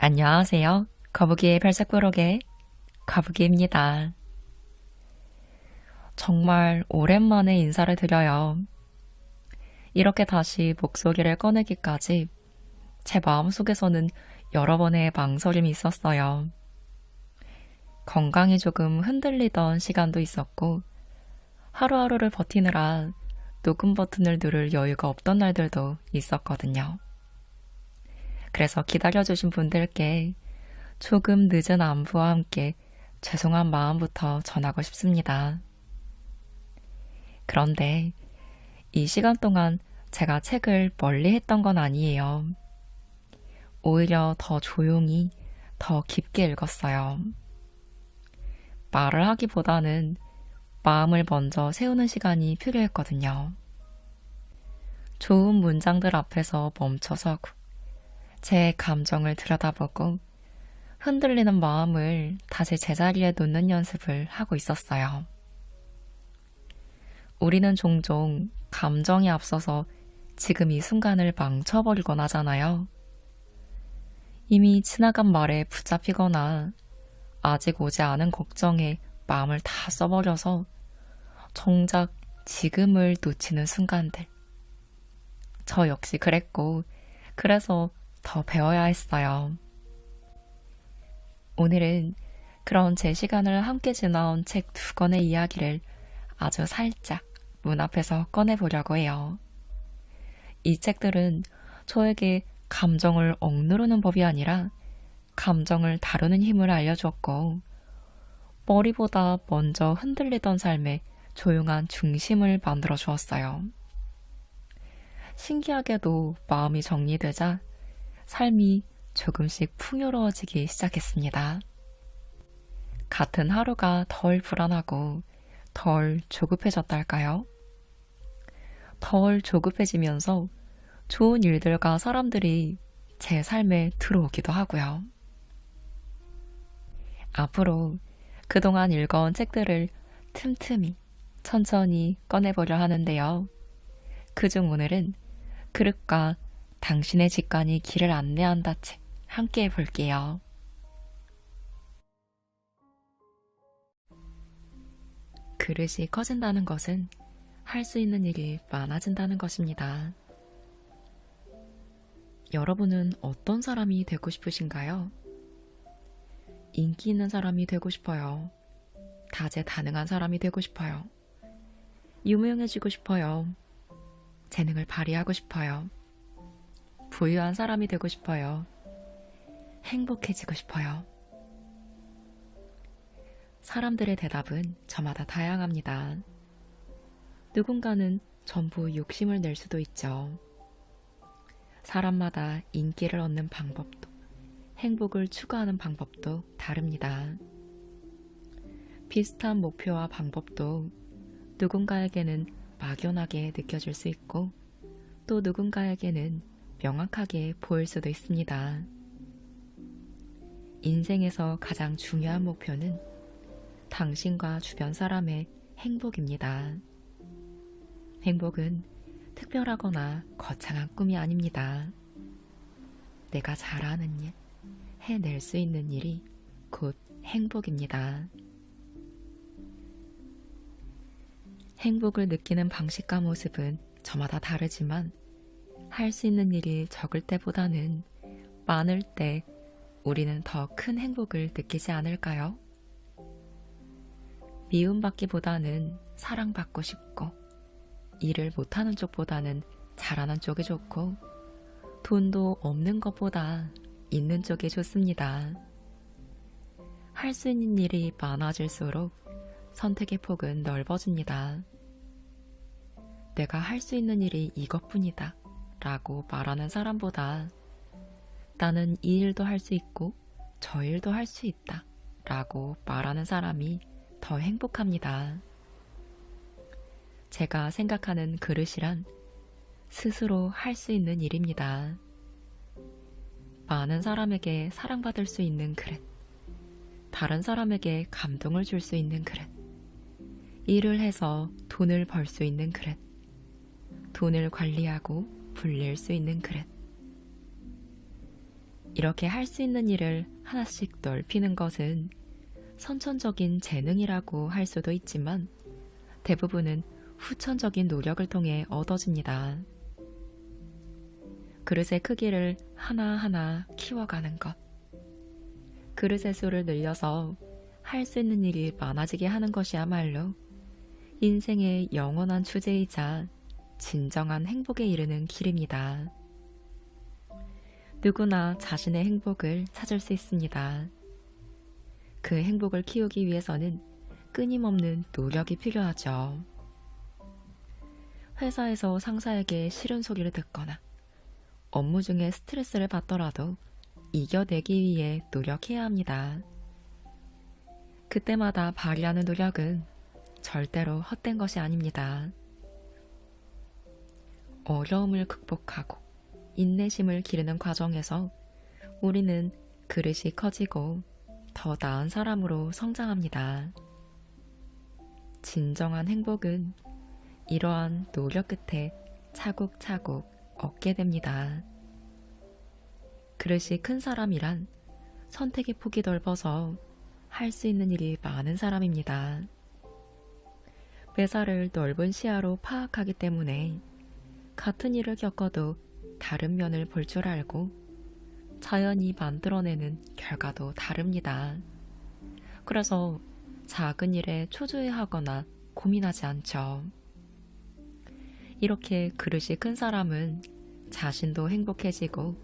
안녕하세요. 거북이의 발작부록의 거북이입니다. 정말 오랜만에 인사를 드려요. 이렇게 다시 목소리를 꺼내기까지 제 마음속에서는 여러 번의 망설임이 있었어요. 건강이 조금 흔들리던 시간도 있었고 하루하루를 버티느라 녹음 버튼을 누를 여유가 없던 날들도 있었거든요. 그래서 기다려주신 분들께 조금 늦은 안부와 함께 죄송한 마음부터 전하고 싶습니다. 그런데 이 시간 동안 제가 책을 멀리 했던 건 아니에요. 오히려 더 조용히, 더 깊게 읽었어요. 말을 하기보다는 마음을 먼저 세우는 시간이 필요했거든요. 좋은 문장들 앞에서 멈춰서고 제 감정을 들여다보고 흔들리는 마음을 다시 제자리에 놓는 연습을 하고 있었어요. 우리는 종종 감정이 앞서서 지금 이 순간을 망쳐버리곤 하잖아요. 이미 지나간 말에 붙잡히거나 아직 오지 않은 걱정에 마음을 다 써버려서 정작 지금을 놓치는 순간들. 저 역시 그랬고, 그래서 더 배워야 했어요. 오늘은 그런 제 시간을 함께 지나온 책 2권의 이야기를 아주 살짝 문 앞에서 꺼내보려고 해요. 이 책들은 저에게 감정을 억누르는 법이 아니라 감정을 다루는 힘을 알려주었고, 머리보다 먼저 흔들리던 삶에 조용한 중심을 만들어 주었어요. 신기하게도 마음이 정리되자 삶이 조금씩 풍요로워지기 시작했습니다. 같은 하루가 덜 불안하고 덜 조급해졌달까요? 덜 조급해지면서 좋은 일들과 사람들이 제 삶에 들어오기도 하고요. 앞으로 그동안 읽어온 책들을 틈틈이 천천히 꺼내보려 하는데요. 그중 오늘은 그릇과 당신의 직관이 길을 안내한다 책 함께 해볼게요. 그릇이 커진다는 것은 할 수 있는 일이 많아진다는 것입니다. 여러분은 어떤 사람이 되고 싶으신가요? 인기 있는 사람이 되고 싶어요. 다재다능한 사람이 되고 싶어요. 유명해지고 싶어요. 재능을 발휘하고 싶어요. 부유한 사람이 되고 싶어요. 행복해지고 싶어요. 사람들의 대답은 저마다 다양합니다. 누군가는 전부 욕심을 낼 수도 있죠. 사람마다 인기를 얻는 방법도, 행복을 추구하는 방법도 다릅니다. 비슷한 목표와 방법도 누군가에게는 막연하게 느껴질 수 있고, 또 누군가에게는 명확하게 보일 수도 있습니다. 인생에서 가장 중요한 목표는 당신과 주변 사람의 행복입니다. 행복은 특별하거나 거창한 꿈이 아닙니다. 내가 잘하는 일, 해낼 수 있는 일이 곧 행복입니다. 행복을 느끼는 방식과 모습은 저마다 다르지만 할 수 있는 일이 적을 때보다는 많을 때 우리는 더 큰 행복을 느끼지 않을까요? 미움받기보다는 사랑받고 싶고, 일을 못하는 쪽보다는 잘하는 쪽이 좋고, 돈도 없는 것보다 있는 쪽이 좋습니다. 할 수 있는 일이 많아질수록 선택의 폭은 넓어집니다. 내가 할 수 있는 일이 이것뿐이다 라고 말하는 사람보다 나는 이 일도 할 수 있고 저 일도 할 수 있다 라고 말하는 사람이 더 행복합니다. 제가 생각하는 그릇이란 스스로 할 수 있는 일입니다. 많은 사람에게 사랑받을 수 있는 그릇, 다른 사람에게 감동을 줄 수 있는 그릇, 일을 해서 돈을 벌 수 있는 그릇, 돈을 관리하고 불릴 수 있는 그릇. 이렇게 할 수 있는 일을 하나씩 넓히는 것은 선천적인 재능이라고 할 수도 있지만 대부분은 후천적인 노력을 통해 얻어집니다. 그릇의 크기를 하나하나 키워가는 것. 그릇의 수를 늘려서 할 수 있는 일이 많아지게 하는 것이야말로 인생의 영원한 주제이자 진정한 행복에 이르는 길입니다. 누구나 자신의 행복을 찾을 수 있습니다. 그 행복을 키우기 위해서는 끊임없는 노력이 필요하죠. 회사에서 상사에게 싫은 소리를 듣거나 업무 중에 스트레스를 받더라도 이겨내기 위해 노력해야 합니다. 그때마다 발휘하는 노력은 절대로 헛된 것이 아닙니다. 어려움을 극복하고 인내심을 기르는 과정에서 우리는 그릇이 커지고 더 나은 사람으로 성장합니다. 진정한 행복은 이러한 노력 끝에 차곡차곡 얻게 됩니다. 그릇이 큰 사람이란 선택의 폭이 넓어서 할 수 있는 일이 많은 사람입니다. 매사를 넓은 시야로 파악하기 때문에 같은 일을 겪어도 다른 면을 볼 줄 알고 자연히 만들어내는 결과도 다릅니다. 그래서 작은 일에 초조해하거나 고민하지 않죠. 이렇게 그릇이 큰 사람은 자신도 행복해지고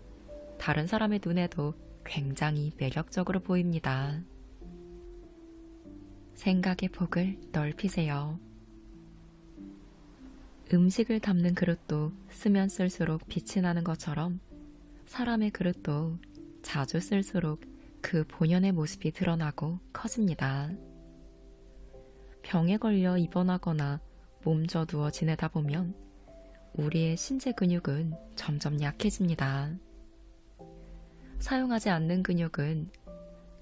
다른 사람의 눈에도 굉장히 매력적으로 보입니다. 생각의 폭을 넓히세요. 음식을 담는 그릇도 쓰면 쓸수록 빛이 나는 것처럼 사람의 그릇도 자주 쓸수록 그 본연의 모습이 드러나고 커집니다. 병에 걸려 입원하거나 몸져 누워 지내다 보면 우리의 신체 근육은 점점 약해집니다. 사용하지 않는 근육은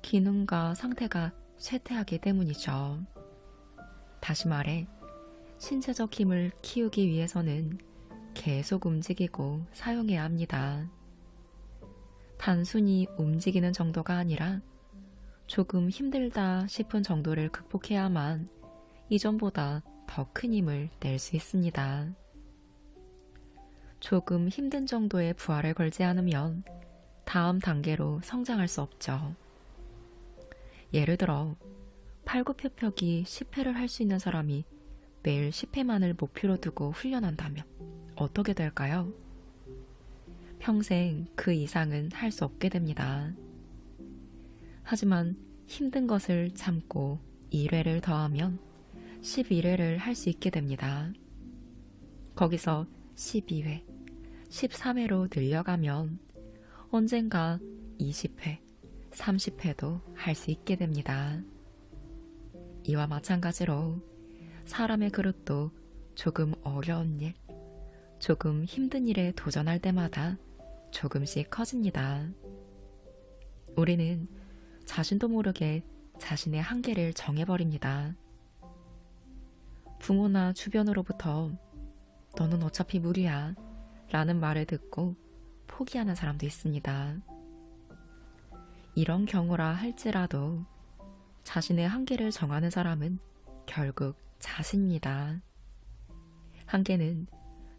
기능과 상태가 쇠퇴하기 때문이죠. 다시 말해 신체적 힘을 키우기 위해서는 계속 움직이고 사용해야 합니다. 단순히 움직이는 정도가 아니라 조금 힘들다 싶은 정도를 극복해야만 이전보다 더 큰 힘을 낼 수 있습니다. 조금 힘든 정도의 부하를 걸지 않으면 다음 단계로 성장할 수 없죠. 예를 들어 팔굽혀펴기 10회를 할 수 있는 사람이 매일 10회만을 목표로 두고 훈련한다면 어떻게 될까요? 평생 그 이상은 할 수 없게 됩니다. 하지만 힘든 것을 참고 1회를 더하면 11회를 할 수 있게 됩니다. 거기서 12회, 13회로 늘려가면 언젠가 20회, 30회도 할 수 있게 됩니다. 이와 마찬가지로 사람의 그릇도 조금 어려운 일, 조금 힘든 일에 도전할 때마다 조금씩 커집니다. 우리는 자신도 모르게 자신의 한계를 정해버립니다. 부모나 주변으로부터 너는 어차피 무리야 라는 말을 듣고 포기하는 사람도 있습니다. 이런 경우라 할지라도 자신의 한계를 정하는 사람은 결국 자신입니다. 한계는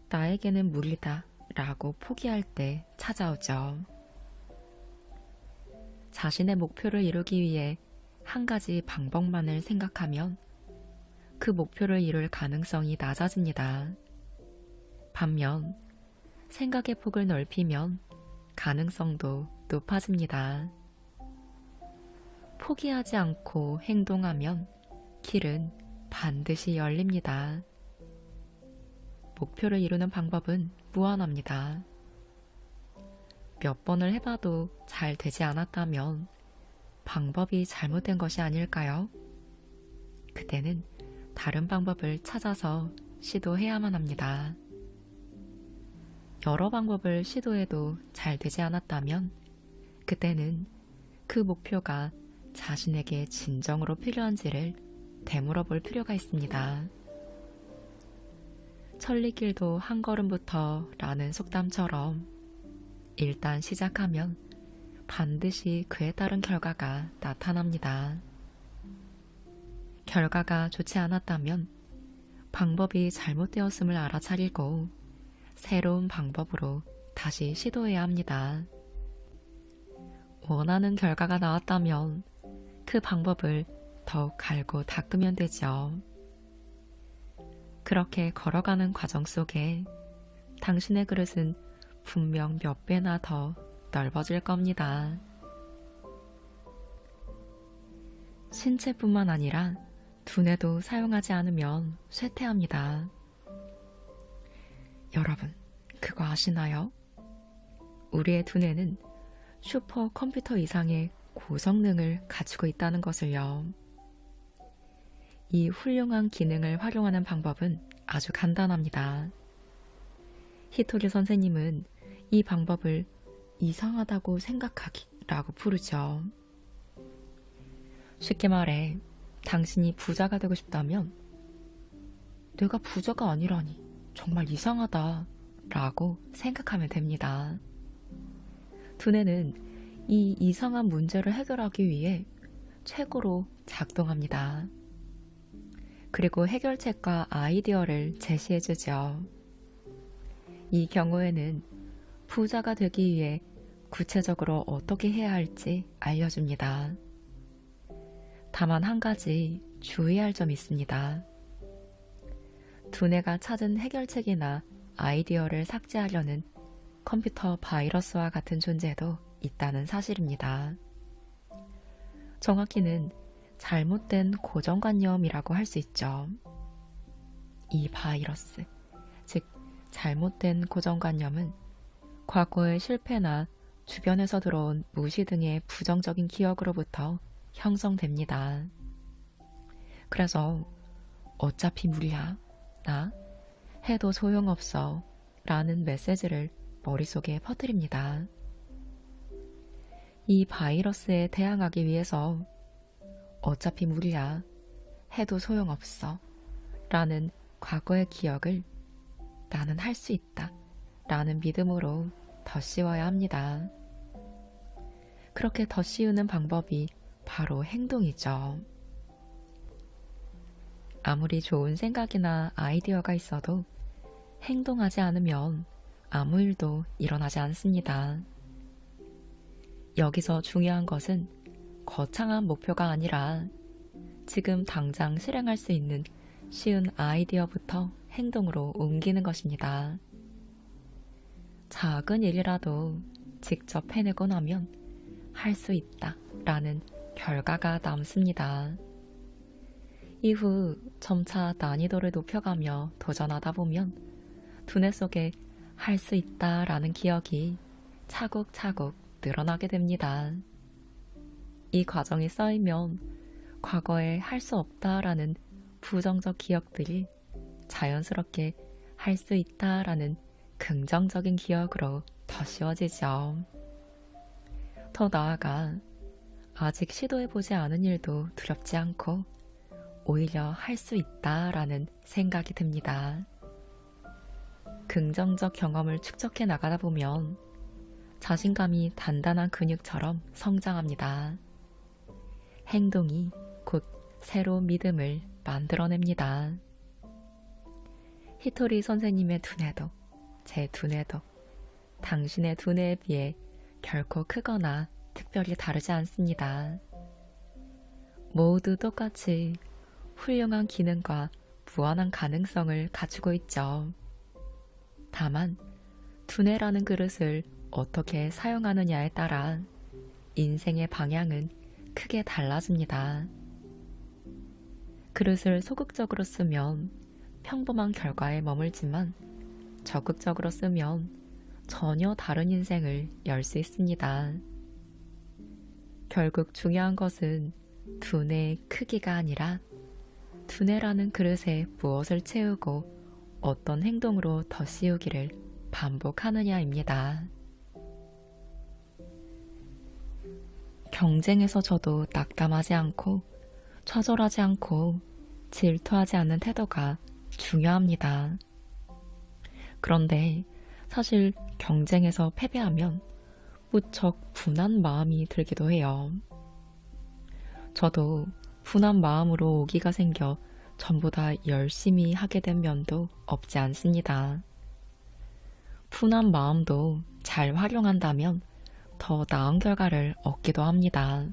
나에게는 무리다 라고 포기할 때 찾아오죠. 자신의 목표를 이루기 위해 한 가지 방법만을 생각하면 그 목표를 이룰 가능성이 낮아집니다. 반면 생각의 폭을 넓히면 가능성도 높아집니다. 포기하지 않고 행동하면 길은 반드시 열립니다. 목표를 이루는 방법은 무한합니다. 몇 번을 해봐도 잘 되지 않았다면 방법이 잘못된 것이 아닐까요? 그때는 다른 방법을 찾아서 시도해야만 합니다. 여러 방법을 시도해도 잘 되지 않았다면 그때는 그 목표가 자신에게 진정으로 필요한지를 되물어 볼 필요가 있습니다. 천리길도 한 걸음부터 라는 속담처럼 일단 시작하면 반드시 그에 따른 결과가 나타납니다. 결과가 좋지 않았다면 방법이 잘못되었음을 알아차리고 새로운 방법으로 다시 시도해야 합니다. 원하는 결과가 나왔다면 그 방법을 더욱 갈고 닦으면 되죠. 그렇게 걸어가는 과정 속에 당신의 그릇은 분명 몇 배나 더 넓어질 겁니다. 신체뿐만 아니라 두뇌도 사용하지 않으면 쇠퇴합니다. 여러분, 그거 아시나요? 우리의 두뇌는 슈퍼컴퓨터 이상의 고성능을 가지고 있다는 것을요. 이 훌륭한 기능을 활용하는 방법은 아주 간단합니다. 히토리 선생님은 이 방법을 이상하다고 생각하기라고 부르죠. 쉽게 말해, 당신이 부자가 되고 싶다면 내가 부자가 아니라니 정말 이상하다 라고 생각하면 됩니다. 두뇌는 이 이상한 문제를 해결하기 위해 최고로 작동합니다. 그리고 해결책과 아이디어를 제시해주죠. 이 경우에는 부자가 되기 위해 구체적으로 어떻게 해야 할지 알려줍니다. 다만 한 가지 주의할 점이 있습니다. 두뇌가 찾은 해결책이나 아이디어를 삭제하려는 컴퓨터 바이러스와 같은 존재도 있다는 사실입니다. 정확히는 잘못된 고정관념이라고 할 수 있죠. 이 바이러스, 즉 잘못된 고정관념은 과거의 실패나 주변에서 들어온 무시 등의 부정적인 기억으로부터 형성됩니다. 그래서 어차피 무리야, 나 해도 소용없어 라는 메시지를 머릿속에 퍼뜨립니다. 이 바이러스에 대항하기 위해서 어차피 무리야, 해도 소용없어 라는 과거의 기억을 나는 할 수 있다 라는 믿음으로 덧씌워야 합니다. 그렇게 덧씌우는 방법이 바로 행동이죠. 아무리 좋은 생각이나 아이디어가 있어도 행동하지 않으면 아무 일도 일어나지 않습니다. 여기서 중요한 것은 거창한 목표가 아니라 지금 당장 실행할 수 있는 쉬운 아이디어부터 행동으로 옮기는 것입니다. 작은 일이라도 직접 해내고 나면 할 수 있다 라는 결과가 남습니다. 이후 점차 난이도를 높여가며 도전하다 보면 두뇌 속에 할 수 있다 라는 기억이 차곡차곡 늘어나게 됩니다. 이 과정이 쌓이면 과거에 할 수 없다 라는 부정적 기억들이 자연스럽게 할 수 있다 라는 긍정적인 기억으로 덧씌워지죠. 더 나아가 아직 시도해보지 않은 일도 두렵지 않고 오히려 할 수 있다 라는 생각이 듭니다. 긍정적 경험을 축적해 나가다 보면 자신감이 단단한 근육처럼 성장합니다. 행동이 곧 새로운 믿음을 만들어냅니다. 히토리 선생님의 두뇌도 제 두뇌도 당신의 두뇌에 비해 결코 크거나 특별히 다르지 않습니다. 모두 똑같이 훌륭한 기능과 무한한 가능성을 가지고 있죠. 다만 두뇌라는 그릇을 어떻게 사용하느냐에 따라 인생의 방향은 크게 달라집니다. 그릇을 소극적으로 쓰면 평범한 결과에 머물지만 적극적으로 쓰면 전혀 다른 인생을 열 수 있습니다. 결국 중요한 것은 두뇌의 크기가 아니라 두뇌라는 그릇에 무엇을 채우고 어떤 행동으로 덧씌우기를 반복하느냐입니다. 경쟁에서 져도 낙담하지 않고 좌절하지 않고 질투하지 않는 태도가 중요합니다. 그런데 사실 경쟁에서 패배하면 무척 분한 마음이 들기도 해요. 저도 분한 마음으로 오기가 생겨 전부 다 열심히 하게 된 면도 없지 않습니다. 분한 마음도 잘 활용한다면 더 나은 결과를 얻기도 합니다.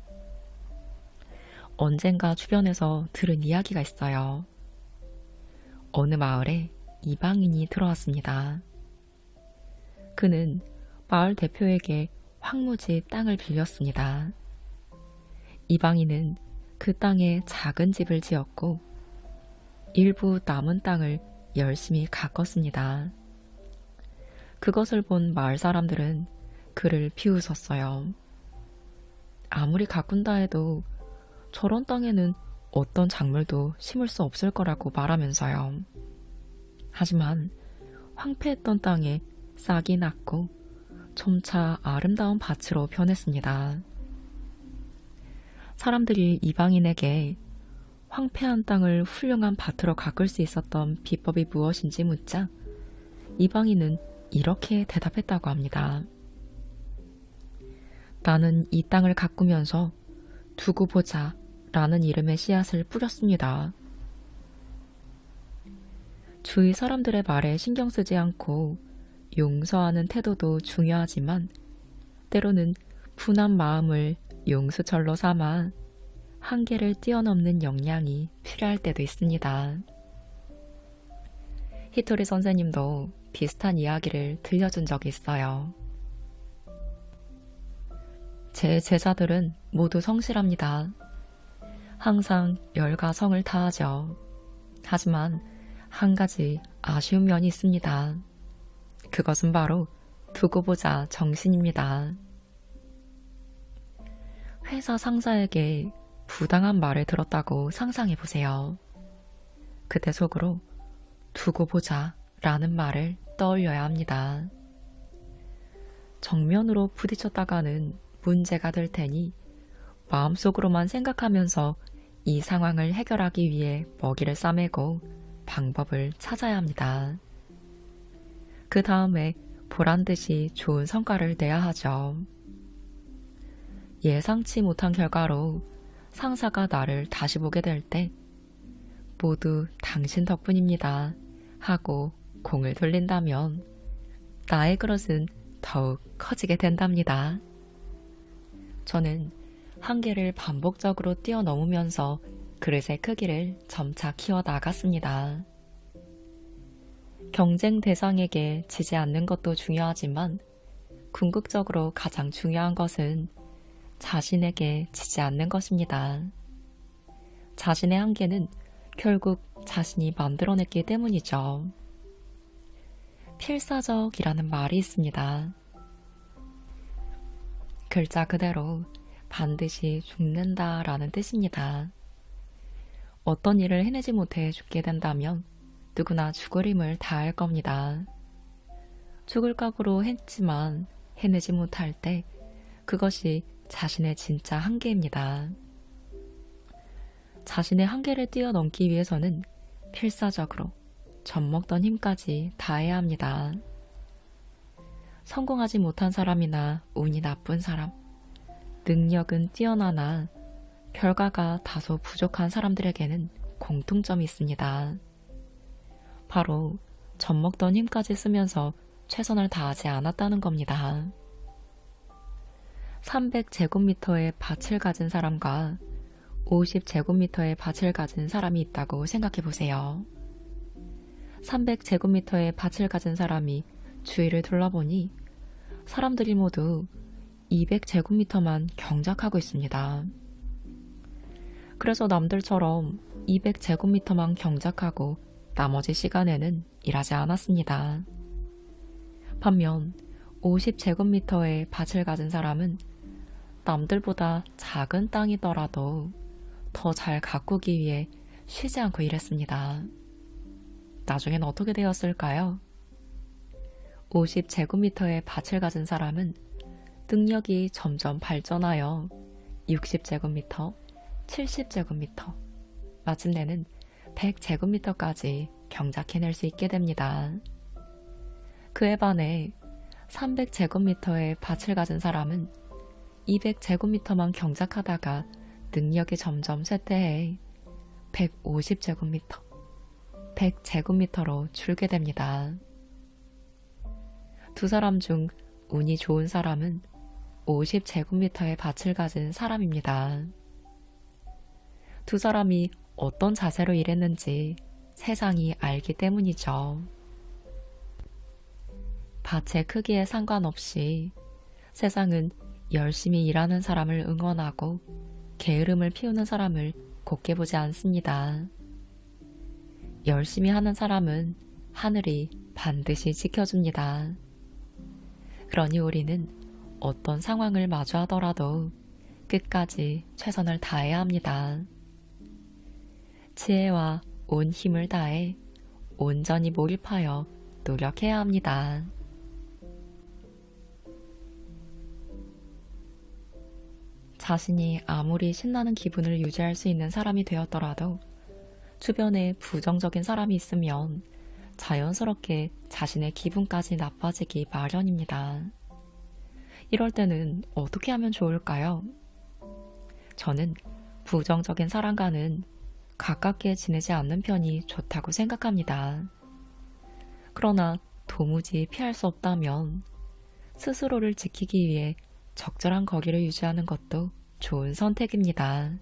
언젠가 주변에서 들은 이야기가 있어요. 어느 마을에 이방인이 들어왔습니다. 그는 마을 대표에게 황무지 땅을 빌렸습니다. 이방인은 그 땅에 작은 집을 지었고 일부 남은 땅을 열심히 가꿨습니다. 그것을 본 마을 사람들은 그를 비웃었어요. 아무리 가꾼다 해도 저런 땅에는 어떤 작물도 심을 수 없을 거라고 말하면서요. 하지만 황폐했던 땅에 싹이 났고 점차 아름다운 밭으로 변했습니다. 사람들이 이방인에게 황폐한 땅을 훌륭한 밭으로 가꿀 수 있었던 비법이 무엇인지 묻자 이방인은 이렇게 대답했다고 합니다. 나는 이 땅을 가꾸면서 두고 보자 라는 이름의 씨앗을 뿌렸습니다. 주위 사람들의 말에 신경 쓰지 않고 용서하는 태도도 중요하지만 때로는 분한 마음을 용수철로 삼아 한계를 뛰어넘는 역량이 필요할 때도 있습니다. 히토리 선생님도 비슷한 이야기를 들려준 적이 있어요. 제 제자들은 모두 성실합니다. 항상 열과 성을 다하죠. 하지만 한 가지 아쉬운 면이 있습니다. 그것은 바로 두고 보자 정신입니다. 회사 상사에게 부당한 말을 들었다고 상상해 보세요. 그때 속으로 두고 보자 라는 말을 떠올려야 합니다. 정면으로 부딪혔다가는 문제가 될 테니 마음속으로만 생각하면서 이 상황을 해결하기 위해 먹이를 싸매고 방법을 찾아야 합니다. 그 다음에 보란듯이 좋은 성과를 내야 하죠. 예상치 못한 결과로 상사가 나를 다시 보게 될 때 모두 당신 덕분입니다 하고 공을 돌린다면 나의 그릇은 더욱 커지게 된답니다. 저는 한계를 반복적으로 뛰어넘으면서 그릇의 크기를 점차 키워 나갔습니다. 경쟁 대상에게 지지 않는 것도 중요하지만 궁극적으로 가장 중요한 것은 자신에게 지지 않는 것입니다. 자신의 한계는 결국 자신이 만들어냈기 때문이죠. 필사적이라는 말이 있습니다. 글자 그대로 반드시 죽는다라는 뜻입니다. 어떤 일을 해내지 못해 죽게 된다면 누구나 죽을 힘을 다할 겁니다. 죽을 각오로 했지만 해내지 못할 때 그것이 자신의 진짜 한계입니다. 자신의 한계를 뛰어넘기 위해서는 필사적으로 젖먹던 힘까지 다해야 합니다. 성공하지 못한 사람이나 운이 나쁜 사람, 능력은 뛰어나나 결과가 다소 부족한 사람들에게는 공통점이 있습니다. 바로 젖먹던 힘까지 쓰면서 최선을 다하지 않았다는 겁니다. 300제곱미터의 밭을 가진 사람과 50제곱미터의 밭을 가진 사람이 있다고 생각해 보세요. 300제곱미터의 밭을 가진 사람이 주위를 둘러보니 사람들이 모두 200제곱미터만 경작하고 있습니다. 그래서 남들처럼 200제곱미터만 경작하고 나머지 시간에는 일하지 않았습니다. 반면 50제곱미터의 밭을 가진 사람은 남들보다 작은 땅이더라도 더 잘 가꾸기 위해 쉬지 않고 일했습니다. 나중엔 어떻게 되었을까요? 50제곱미터의 밭을 가진 사람은 능력이 점점 발전하여 60제곱미터, 70제곱미터, 마침내는 100제곱미터까지 경작해낼 수 있게 됩니다. 그에 반해 300제곱미터의 밭을 가진 사람은 200제곱미터만 경작하다가 능력이 점점 쇠퇴해 150제곱미터, 100제곱미터로 줄게 됩니다. 두 사람 중 운이 좋은 사람은 50제곱미터의 밭을 가진 사람입니다. 두 사람이 어떤 자세로 일했는지 세상이 알기 때문이죠. 밭의 크기에 상관없이 세상은 열심히 일하는 사람을 응원하고 게으름을 피우는 사람을 곱게 보지 않습니다. 열심히 하는 사람은 하늘이 반드시 지켜줍니다. 그러니 우리는 어떤 상황을 마주하더라도 끝까지 최선을 다해야 합니다. 지혜와 온 힘을 다해 온전히 몰입하여 노력해야 합니다. 자신이 아무리 신나는 기분을 유지할 수 있는 사람이 되었더라도 주변에 부정적인 사람이 있으면 자연스럽게 자신의 기분까지 나빠지기 마련입니다. 이럴 때는 어떻게 하면 좋을까요? 저는 부정적인 사람과는 가깝게 지내지 않는 편이 좋다고 생각합니다. 그러나 도무지 피할 수 없다면 스스로를 지키기 위해 적절한 거리를 유지하는 것도 좋은 선택입니다.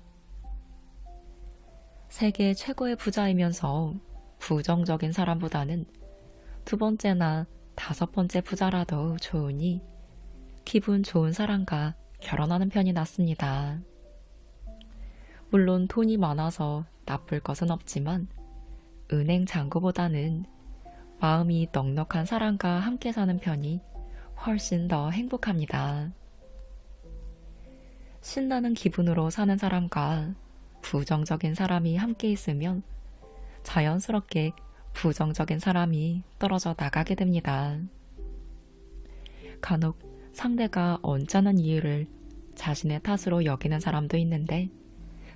세계 최고의 부자이면서 부정적인 사람보다는 두 번째나 다섯 번째 부자라도 좋으니 기분 좋은 사람과 결혼하는 편이 낫습니다. 물론 돈이 많아서 나쁠 것은 없지만 은행 잔고보다는 마음이 넉넉한 사람과 함께 사는 편이 훨씬 더 행복합니다. 신나는 기분으로 사는 사람과 부정적인 사람이 함께 있으면 자연스럽게 부정적인 사람이 떨어져 나가게 됩니다. 간혹 상대가 언짢은 이유를 자신의 탓으로 여기는 사람도 있는데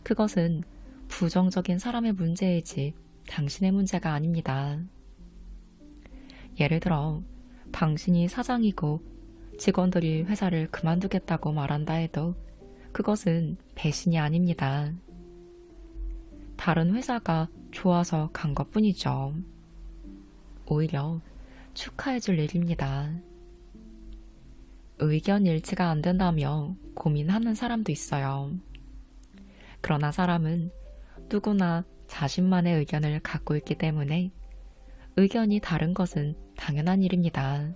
그것은 부정적인 사람의 문제이지 당신의 문제가 아닙니다. 예를 들어 당신이 사장이고 직원들이 회사를 그만두겠다고 말한다 해도 그것은 배신이 아닙니다. 다른 회사가 좋아서 간 것뿐이죠. 오히려 축하해줄 일입니다. 의견 일치가 안 된다며 고민하는 사람도 있어요. 그러나 사람은 누구나 자신만의 의견을 갖고 있기 때문에 의견이 다른 것은 당연한 일입니다.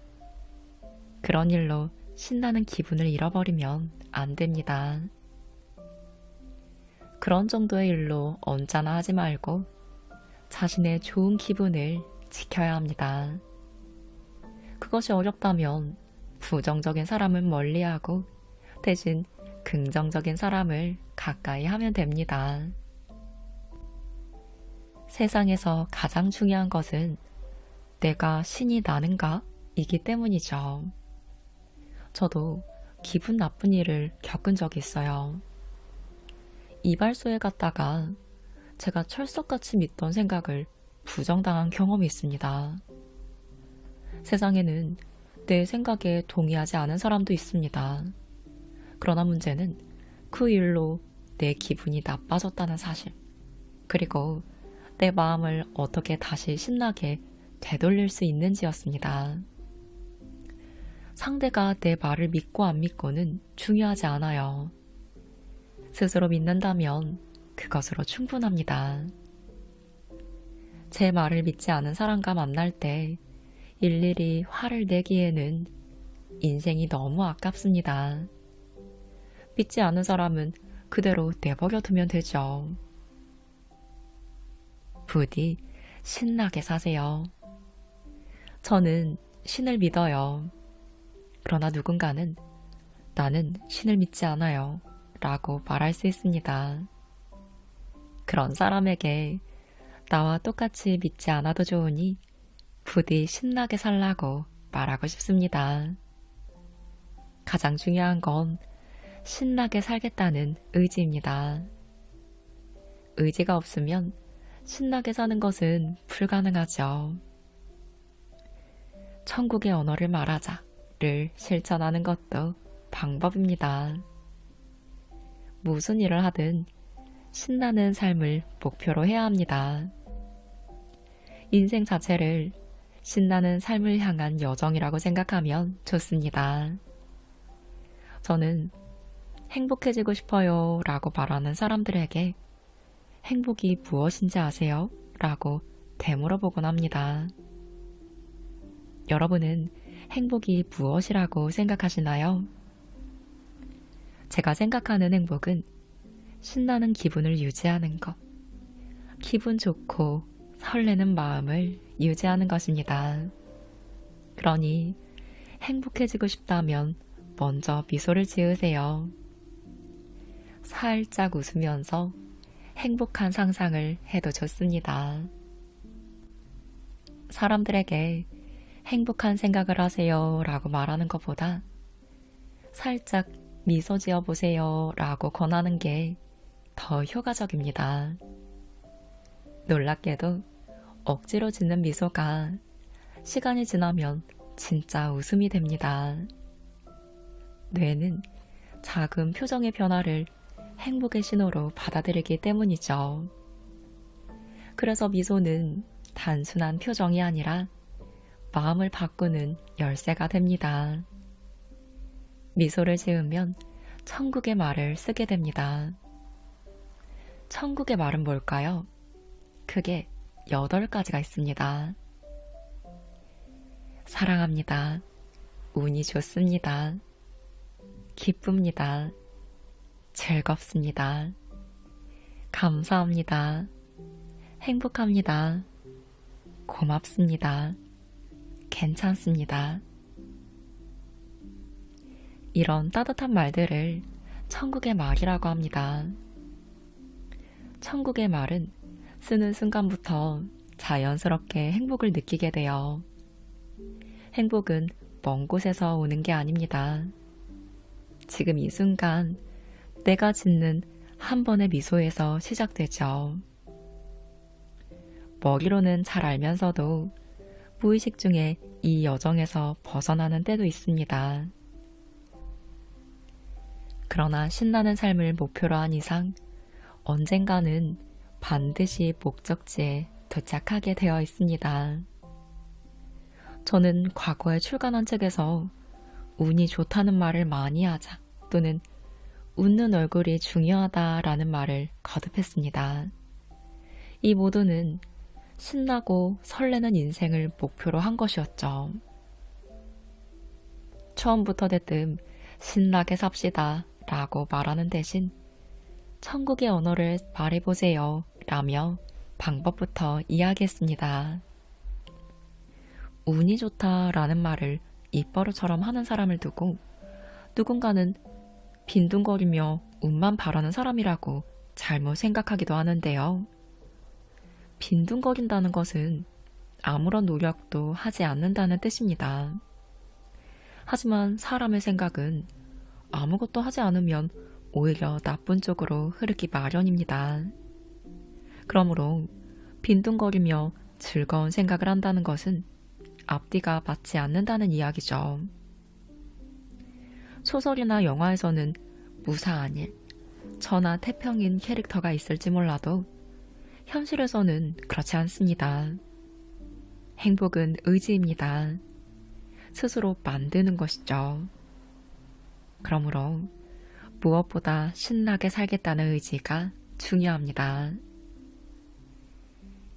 그런 일로 신나는 기분을 잃어버리면 안 됩니다. 그런 정도의 일로 언짢아 하지 말고 자신의 좋은 기분을 지켜야 합니다. 그것이 어렵다면 부정적인 사람은 멀리하고 대신 긍정적인 사람을 가까이 하면 됩니다. 세상에서 가장 중요한 것은 내가 신이 나는가? 이기 때문이죠. 저도 기분 나쁜 일을 겪은 적이 있어요. 이발소에 갔다가 제가 철석같이 믿던 생각을 부정당한 경험이 있습니다. 세상에는 내 생각에 동의하지 않은 사람도 있습니다. 그러나 문제는 그 일로 내 기분이 나빠졌다는 사실, 그리고 내 마음을 어떻게 다시 신나게 되돌릴 수 있는지였습니다. 상대가 내 말을 믿고 안 믿고는 중요하지 않아요. 스스로 믿는다면 그것으로 충분합니다. 제 말을 믿지 않은 사람과 만날 때 일일이 화를 내기에는 인생이 너무 아깝습니다. 믿지 않은 사람은 그대로 내버려 두면 되죠. 부디 신나게 사세요. 저는 신을 믿어요. 그러나 누군가는 나는 신을 믿지 않아요 라고 말할 수 있습니다. 그런 사람에게 나와 똑같이 믿지 않아도 좋으니 부디 신나게 살라고 말하고 싶습니다. 가장 중요한 건 신나게 살겠다는 의지입니다. 의지가 없으면 신나게 사는 것은 불가능하죠. 천국의 언어를 말하자. 를 실천하는 것도 방법입니다. 무슨 일을 하든 신나는 삶을 목표로 해야 합니다. 인생 자체를 신나는 삶을 향한 여정이라고 생각하면 좋습니다. 저는 행복해지고 싶어요 라고 말하는 사람들에게 행복이 무엇인지 아세요? 라고 되물어보곤 합니다. 여러분은 행복이 무엇이라고 생각하시나요? 제가 생각하는 행복은 신나는 기분을 유지하는 것, 기분 좋고 설레는 마음을 유지하는 것입니다. 그러니 행복해지고 싶다면 먼저 미소를 지으세요. 살짝 웃으면서 행복한 상상을 해도 좋습니다. 사람들에게 행복한 생각을 하세요 라고 말하는 것보다 살짝 미소 지어 보세요 라고 권하는 게 더 효과적입니다. 놀랍게도 억지로 짓는 미소가 시간이 지나면 진짜 웃음이 됩니다. 뇌는 작은 표정의 변화를 행복의 신호로 받아들이기 때문이죠. 그래서 미소는 단순한 표정이 아니라 마음을 바꾸는 열쇠가 됩니다. 미소를 지으면 천국의 말을 쓰게 됩니다. 천국의 말은 뭘까요? 크게 8가지가 있습니다. 사랑합니다. 운이 좋습니다. 기쁩니다. 즐겁습니다. 감사합니다. 행복합니다. 고맙습니다. 괜찮습니다. 이런 따뜻한 말들을 천국의 말이라고 합니다. 천국의 말은 쓰는 순간부터 자연스럽게 행복을 느끼게 돼요. 행복은 먼 곳에서 오는 게 아닙니다. 지금 이 순간 내가 짓는 한 번의 미소에서 시작되죠. 머리로는 잘 알면서도 무의식 중에 이 여정에서 벗어나는 때도 있습니다. 그러나 신나는 삶을 목표로 한 이상 언젠가는 반드시 목적지에 도착하게 되어 있습니다. 저는 과거에 출간한 책에서 운이 좋다는 말을 많이 하자 또는 웃는 얼굴이 중요하다라는 말을 거듭했습니다. 이 모두는 신나고 설레는 인생을 목표로 한 것이었죠. 처음부터 대뜸 신나게 삽시다 라고 말하는 대신 천국의 언어를 말해보세요 라며 방법부터 이야기했습니다. 운이 좋다 라는 말을 입버릇처럼 하는 사람을 두고 누군가는 빈둥거리며 운만 바라는 사람이라고 잘못 생각하기도 하는데요. 빈둥거린다는 것은 아무런 노력도 하지 않는다는 뜻입니다. 하지만 사람의 생각은 아무것도 하지 않으면 오히려 나쁜 쪽으로 흐르기 마련입니다. 그러므로 빈둥거리며 즐거운 생각을 한다는 것은 앞뒤가 맞지 않는다는 이야기죠. 소설이나 영화에서는 무사한 일, 천하태평인 캐릭터가 있을지 몰라도 현실에서는 그렇지 않습니다. 행복은 의지입니다. 스스로 만드는 것이죠. 그러므로 무엇보다 신나게 살겠다는 의지가 중요합니다.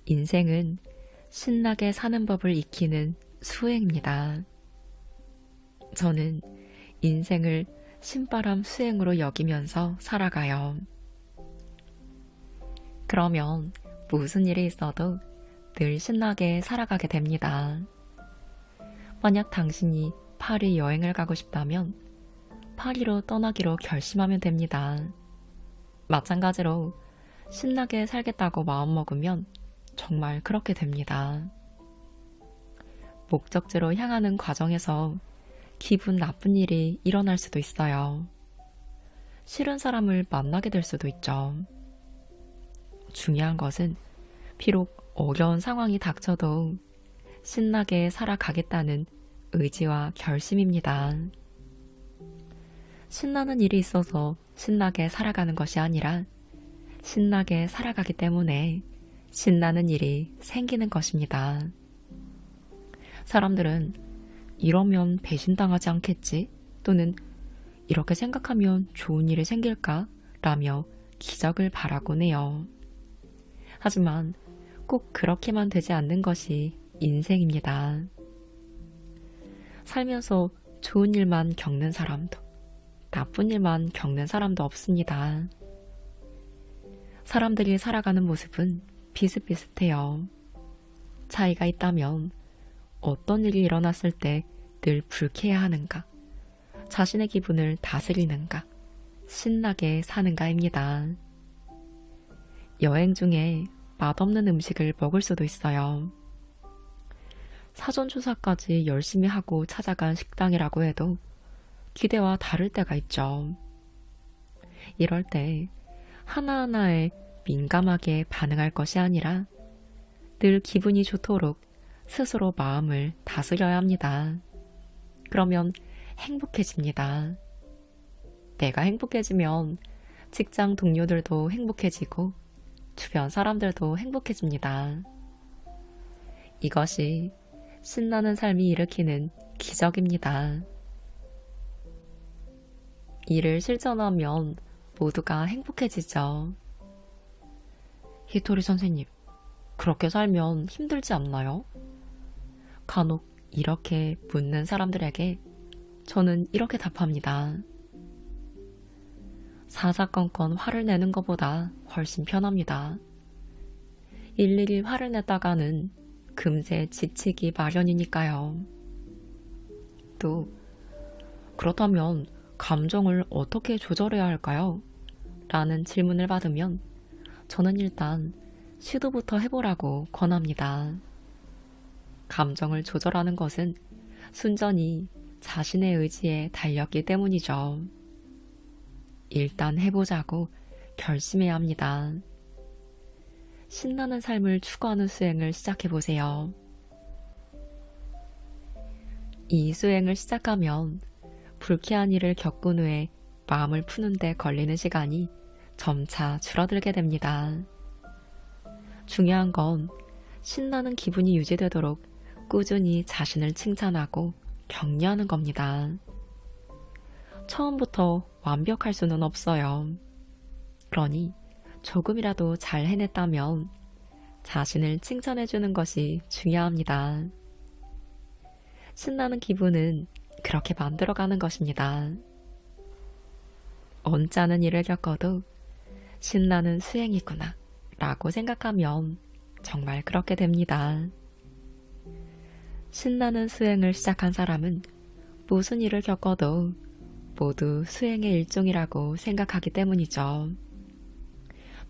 인생은 신나게 사는 법을 익히는 수행입니다. 저는 인생을 신바람 수행으로 여기면서 살아가요. 그러면 무슨 일이 있어도 늘 신나게 살아가게 됩니다. 만약 당신이 파리 여행을 가고 싶다면 파리로 떠나기로 결심하면 됩니다. 마찬가지로 신나게 살겠다고 마음먹으면 정말 그렇게 됩니다. 목적지로 향하는 과정에서 기분 나쁜 일이 일어날 수도 있어요. 싫은 사람을 만나게 될 수도 있죠. 중요한 것은 비록 어려운 상황이 닥쳐도 신나게 살아가겠다는 의지와 결심입니다. 신나는 일이 있어서 신나게 살아가는 것이 아니라 신나게 살아가기 때문에 신나는 일이 생기는 것입니다. 사람들은 이러면 배신당하지 않겠지? 또는 이렇게 생각하면 좋은 일이 생길까? 라며 기적을 바라곤 해요. 하지만 꼭 그렇게만 되지 않는 것이 인생입니다. 살면서 좋은 일만 겪는 사람도, 나쁜 일만 겪는 사람도 없습니다. 사람들이 살아가는 모습은 비슷비슷해요. 차이가 있다면 어떤 일이 일어났을 때 늘 불쾌해하는가, 자신의 기분을 다스리는가, 신나게 사는가입니다. 여행 중에 맛없는 음식을 먹을 수도 있어요. 사전조사까지 열심히 하고 찾아간 식당이라고 해도 기대와 다를 때가 있죠. 이럴 때 하나하나에 민감하게 반응할 것이 아니라 늘 기분이 좋도록 스스로 마음을 다스려야 합니다. 그러면 행복해집니다. 내가 행복해지면 직장 동료들도 행복해지고 주변 사람들도 행복해집니다. 이것이 신나는 삶이 일으키는 기적입니다. 이를 실천하면 모두가 행복해지죠. 히토리 선생님, 그렇게 살면 힘들지 않나요? 간혹 이렇게 묻는 사람들에게 저는 이렇게 답합니다. 사사건건 화를 내는 것보다 훨씬 편합니다. 일일이 화를 냈다가는 금세 지치기 마련이니까요. 또 그렇다면 감정을 어떻게 조절해야 할까요? 라는 질문을 받으면 저는 일단 시도부터 해보라고 권합니다. 감정을 조절하는 것은 순전히 자신의 의지에 달렸기 때문이죠. 일단 해보자고 결심해야 합니다. 신나는 삶을 추구하는 수행을 시작해보세요. 이 수행을 시작하면 불쾌한 일을 겪은 후에 마음을 푸는데 걸리는 시간이 점차 줄어들게 됩니다. 중요한 건 신나는 기분이 유지되도록 꾸준히 자신을 칭찬하고 격려하는 겁니다. 처음부터 완벽할 수는 없어요. 그러니 조금이라도 잘 해냈다면 자신을 칭찬해주는 것이 중요합니다. 신나는 기분은 그렇게 만들어가는 것입니다. 언짢은 일을 겪어도 신나는 수행이구나 라고 생각하면 정말 그렇게 됩니다. 신나는 수행을 시작한 사람은 무슨 일을 겪어도 모두 수행의 일종이라고 생각하기 때문이죠.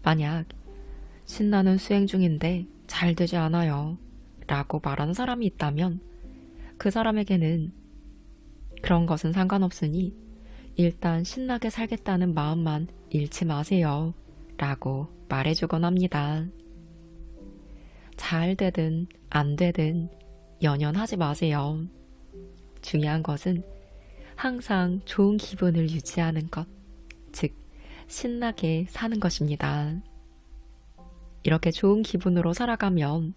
만약 신나는 수행 중인데 잘 되지 않아요 라고 말하는 사람이 있다면 그 사람에게는 그런 것은 상관없으니 일단 신나게 살겠다는 마음만 잃지 마세요 라고 말해주곤 합니다. 잘 되든 안 되든 연연하지 마세요. 중요한 것은 항상 좋은 기분을 유지하는 것, 즉 신나게 사는 것입니다. 이렇게 좋은 기분으로 살아가면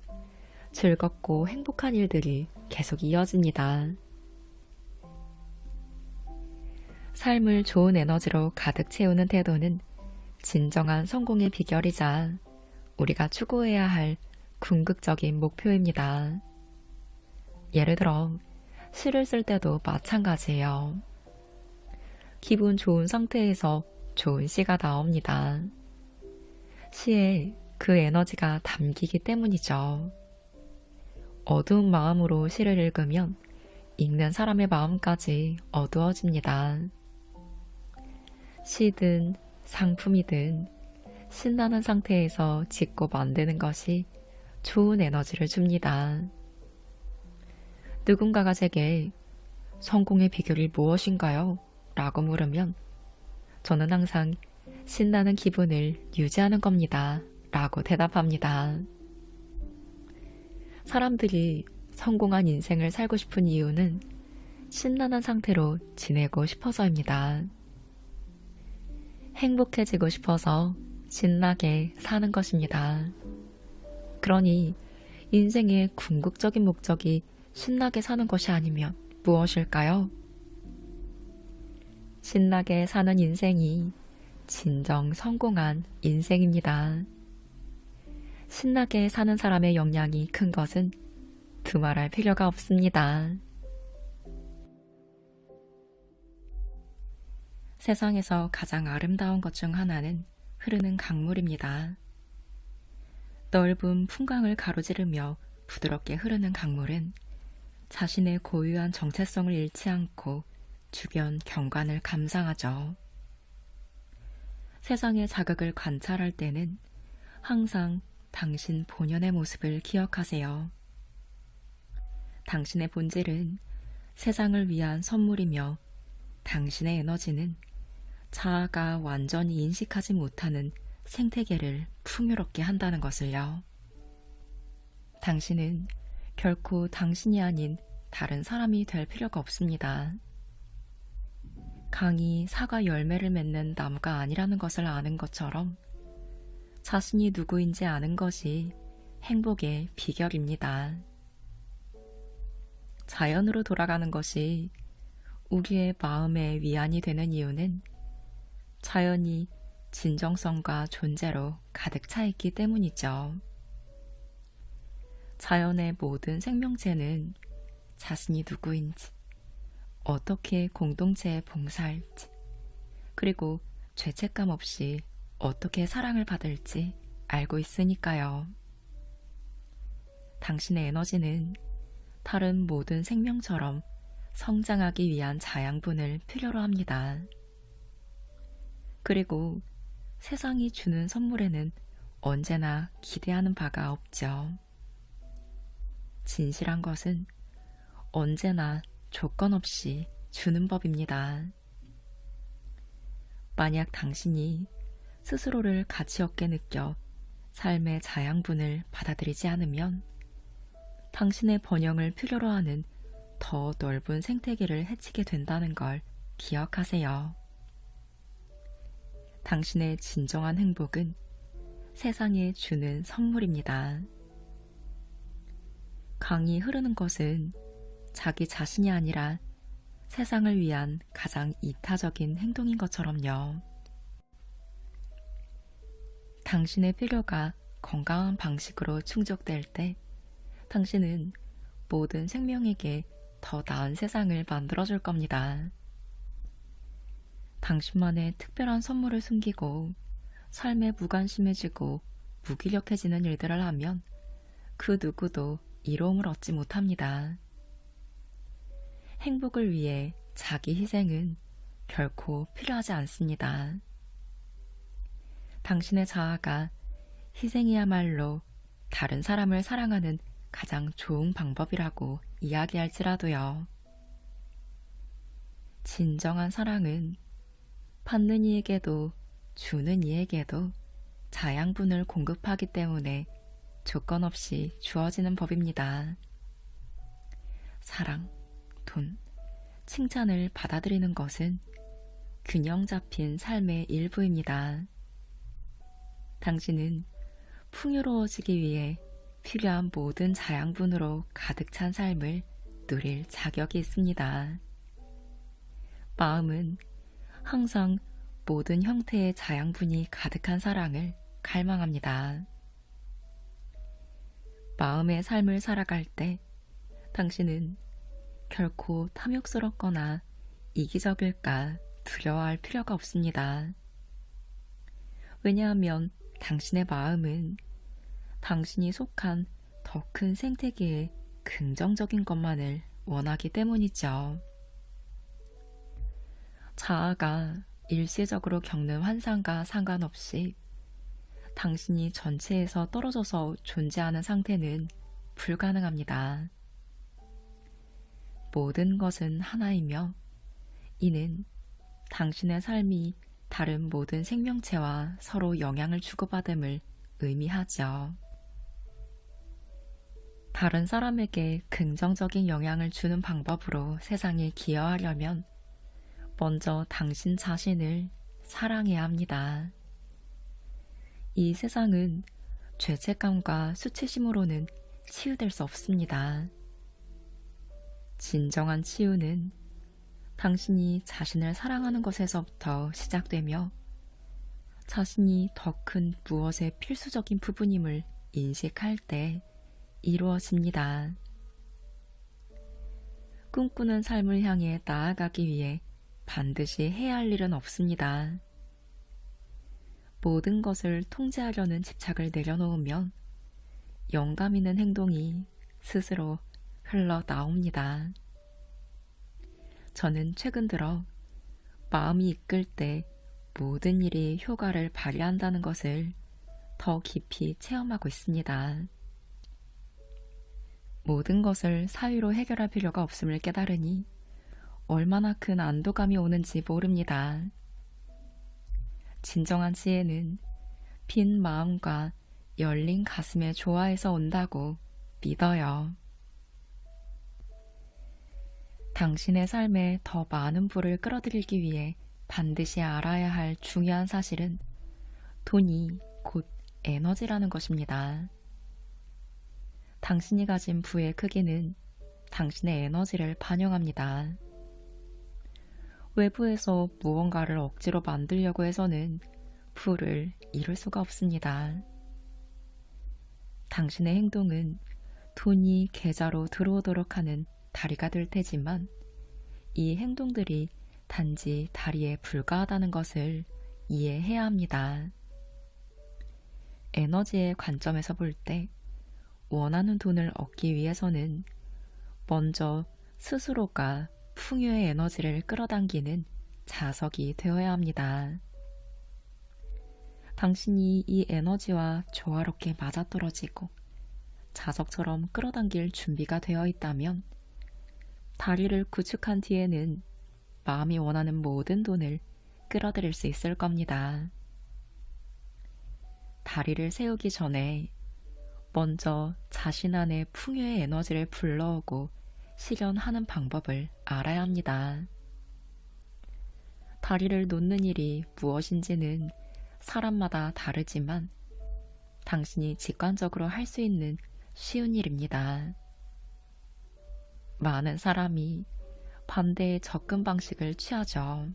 즐겁고 행복한 일들이 계속 이어집니다. 삶을 좋은 에너지로 가득 채우는 태도는 진정한 성공의 비결이자 우리가 추구해야 할 궁극적인 목표입니다. 예를 들어 시를 쓸 때도 마찬가지예요. 기분 좋은 상태에서 좋은 시가 나옵니다. 시에 그 에너지가 담기기 때문이죠. 어두운 마음으로 시를 읽으면 읽는 사람의 마음까지 어두워집니다. 시든 상품이든 신나는 상태에서 짓고 만드는 것이 좋은 에너지를 줍니다. 누군가가 제게 성공의 비결이 무엇인가요? 라고 물으면 저는 항상 신나는 기분을 유지하는 겁니다. 라고 대답합니다. 사람들이 성공한 인생을 살고 싶은 이유는 신나는 상태로 지내고 싶어서입니다. 행복해지고 싶어서 신나게 사는 것입니다. 그러니 인생의 궁극적인 목적이 신나게 사는 것이 아니면 무엇일까요? 신나게 사는 인생이 진정 성공한 인생입니다. 신나게 사는 사람의 역량이 큰 것은 두말할 필요가 없습니다. 세상에서 가장 아름다운 것 중 하나는 흐르는 강물입니다. 넓은 풍광을 가로지르며 부드럽게 흐르는 강물은 자신의 고유한 정체성을 잃지 않고 주변 경관을 감상하죠. 세상의 자극을 관찰할 때는 항상 당신 본연의 모습을 기억하세요. 당신의 본질은 세상을 위한 선물이며 당신의 에너지는 자아가 완전히 인식하지 못하는 생태계를 풍요롭게 한다는 것을요. 당신은 결코 당신이 아닌 다른 사람이 될 필요가 없습니다. 강이 사과 열매를 맺는 나무가 아니라는 것을 아는 것처럼 자신이 누구인지 아는 것이 행복의 비결입니다. 자연으로 돌아가는 것이 우리의 마음의 위안이 되는 이유는 자연이 진정성과 존재로 가득 차 있기 때문이죠. 자연의 모든 생명체는 자신이 누구인지, 어떻게 공동체에 봉사할지, 그리고 죄책감 없이 어떻게 사랑을 받을지 알고 있으니까요. 당신의 에너지는 다른 모든 생명처럼 성장하기 위한 자양분을 필요로 합니다. 그리고 세상이 주는 선물에는 언제나 기대하는 바가 없죠. 진실한 것은 언제나 조건 없이 주는 법입니다. 만약 당신이 스스로를 가치 없게 느껴 삶의 자양분을 받아들이지 않으면 당신의 번영을 필요로 하는 더 넓은 생태계를 해치게 된다는 걸 기억하세요. 당신의 진정한 행복은 세상에 주는 선물입니다. 강이 흐르는 것은 자기 자신이 아니라 세상을 위한 가장 이타적인 행동인 것처럼요. 당신의 필요가 건강한 방식으로 충족될 때 당신은 모든 생명에게 더 나은 세상을 만들어줄 겁니다. 당신만의 특별한 선물을 숨기고 삶에 무관심해지고 무기력해지는 일들을 하면 그 누구도 이로움을 얻지 못합니다. 행복을 위해 자기 희생은 결코 필요하지 않습니다. 당신의 자아가 희생이야말로 다른 사람을 사랑하는 가장 좋은 방법이라고 이야기할지라도요. 진정한 사랑은 받는 이에게도 주는 이에게도 자양분을 공급하기 때문에 조건 없이 주어지는 법입니다. 사랑, 돈, 칭찬을 받아들이는 것은 균형 잡힌 삶의 일부입니다. 당신은 풍요로워지기 위해 필요한 모든 자양분으로 가득 찬 삶을 누릴 자격이 있습니다. 마음은 항상 모든 형태의 자양분이 가득한 사랑을 갈망합니다. 마음의 삶을 살아갈 때 당신은 결코 탐욕스럽거나 이기적일까 두려워할 필요가 없습니다. 왜냐하면 당신의 마음은 당신이 속한 더 큰 생태계의 긍정적인 것만을 원하기 때문이죠. 자아가 일시적으로 겪는 환상과 상관없이 당신이 전체에서 떨어져서 존재하는 상태는 불가능합니다. 모든 것은 하나이며 이는 당신의 삶이 다른 모든 생명체와 서로 영향을 주고받음을 의미하죠. 다른 사람에게 긍정적인 영향을 주는 방법으로 세상에 기여하려면 먼저 당신 자신을 사랑해야 합니다. 이 세상은 죄책감과 수치심으로는 치유될 수 없습니다. 진정한 치유는 당신이 자신을 사랑하는 것에서부터 시작되며 자신이 더 큰 무엇의 필수적인 부분임을 인식할 때 이루어집니다. 꿈꾸는 삶을 향해 나아가기 위해 반드시 해야 할 일은 없습니다. 모든 것을 통제하려는 집착을 내려놓으면 영감 있는 행동이 스스로 흘러나옵니다. 저는 최근 들어 마음이 이끌 때 모든 일이 효과를 발휘한다는 것을 더 깊이 체험하고 있습니다. 모든 것을 사유로 해결할 필요가 없음을 깨달으니 얼마나 큰 안도감이 오는지 모릅니다. 진정한 지혜는 빈 마음과 열린 가슴의 조화에서 온다고 믿어요. 당신의 삶에 더 많은 부를 끌어들이기 위해 반드시 알아야 할 중요한 사실은 돈이 곧 에너지라는 것입니다. 당신이 가진 부의 크기는 당신의 에너지를 반영합니다. 외부에서 무언가를 억지로 만들려고 해서는 부를 이룰 수가 없습니다. 당신의 행동은 돈이 계좌로 들어오도록 하는 다리가 될 테지만 이 행동들이 단지 다리에 불과하다는 것을 이해해야 합니다. 에너지의 관점에서 볼 때 원하는 돈을 얻기 위해서는 먼저 스스로가 풍요의 에너지를 끌어당기는 자석이 되어야 합니다. 당신이 이 에너지와 조화롭게 맞아떨어지고 자석처럼 끌어당길 준비가 되어 있다면 다리를 구축한 뒤에는 마음이 원하는 모든 돈을 끌어들일 수 있을 겁니다. 다리를 세우기 전에 먼저 자신 안에 풍요의 에너지를 불러오고 실현하는 방법을 알아야 합니다. 다리를 놓는 일이 무엇인지는 사람마다 다르지만 당신이 직관적으로 할 수 있는 쉬운 일입니다. 많은 사람이 반대의 접근 방식을 취하죠.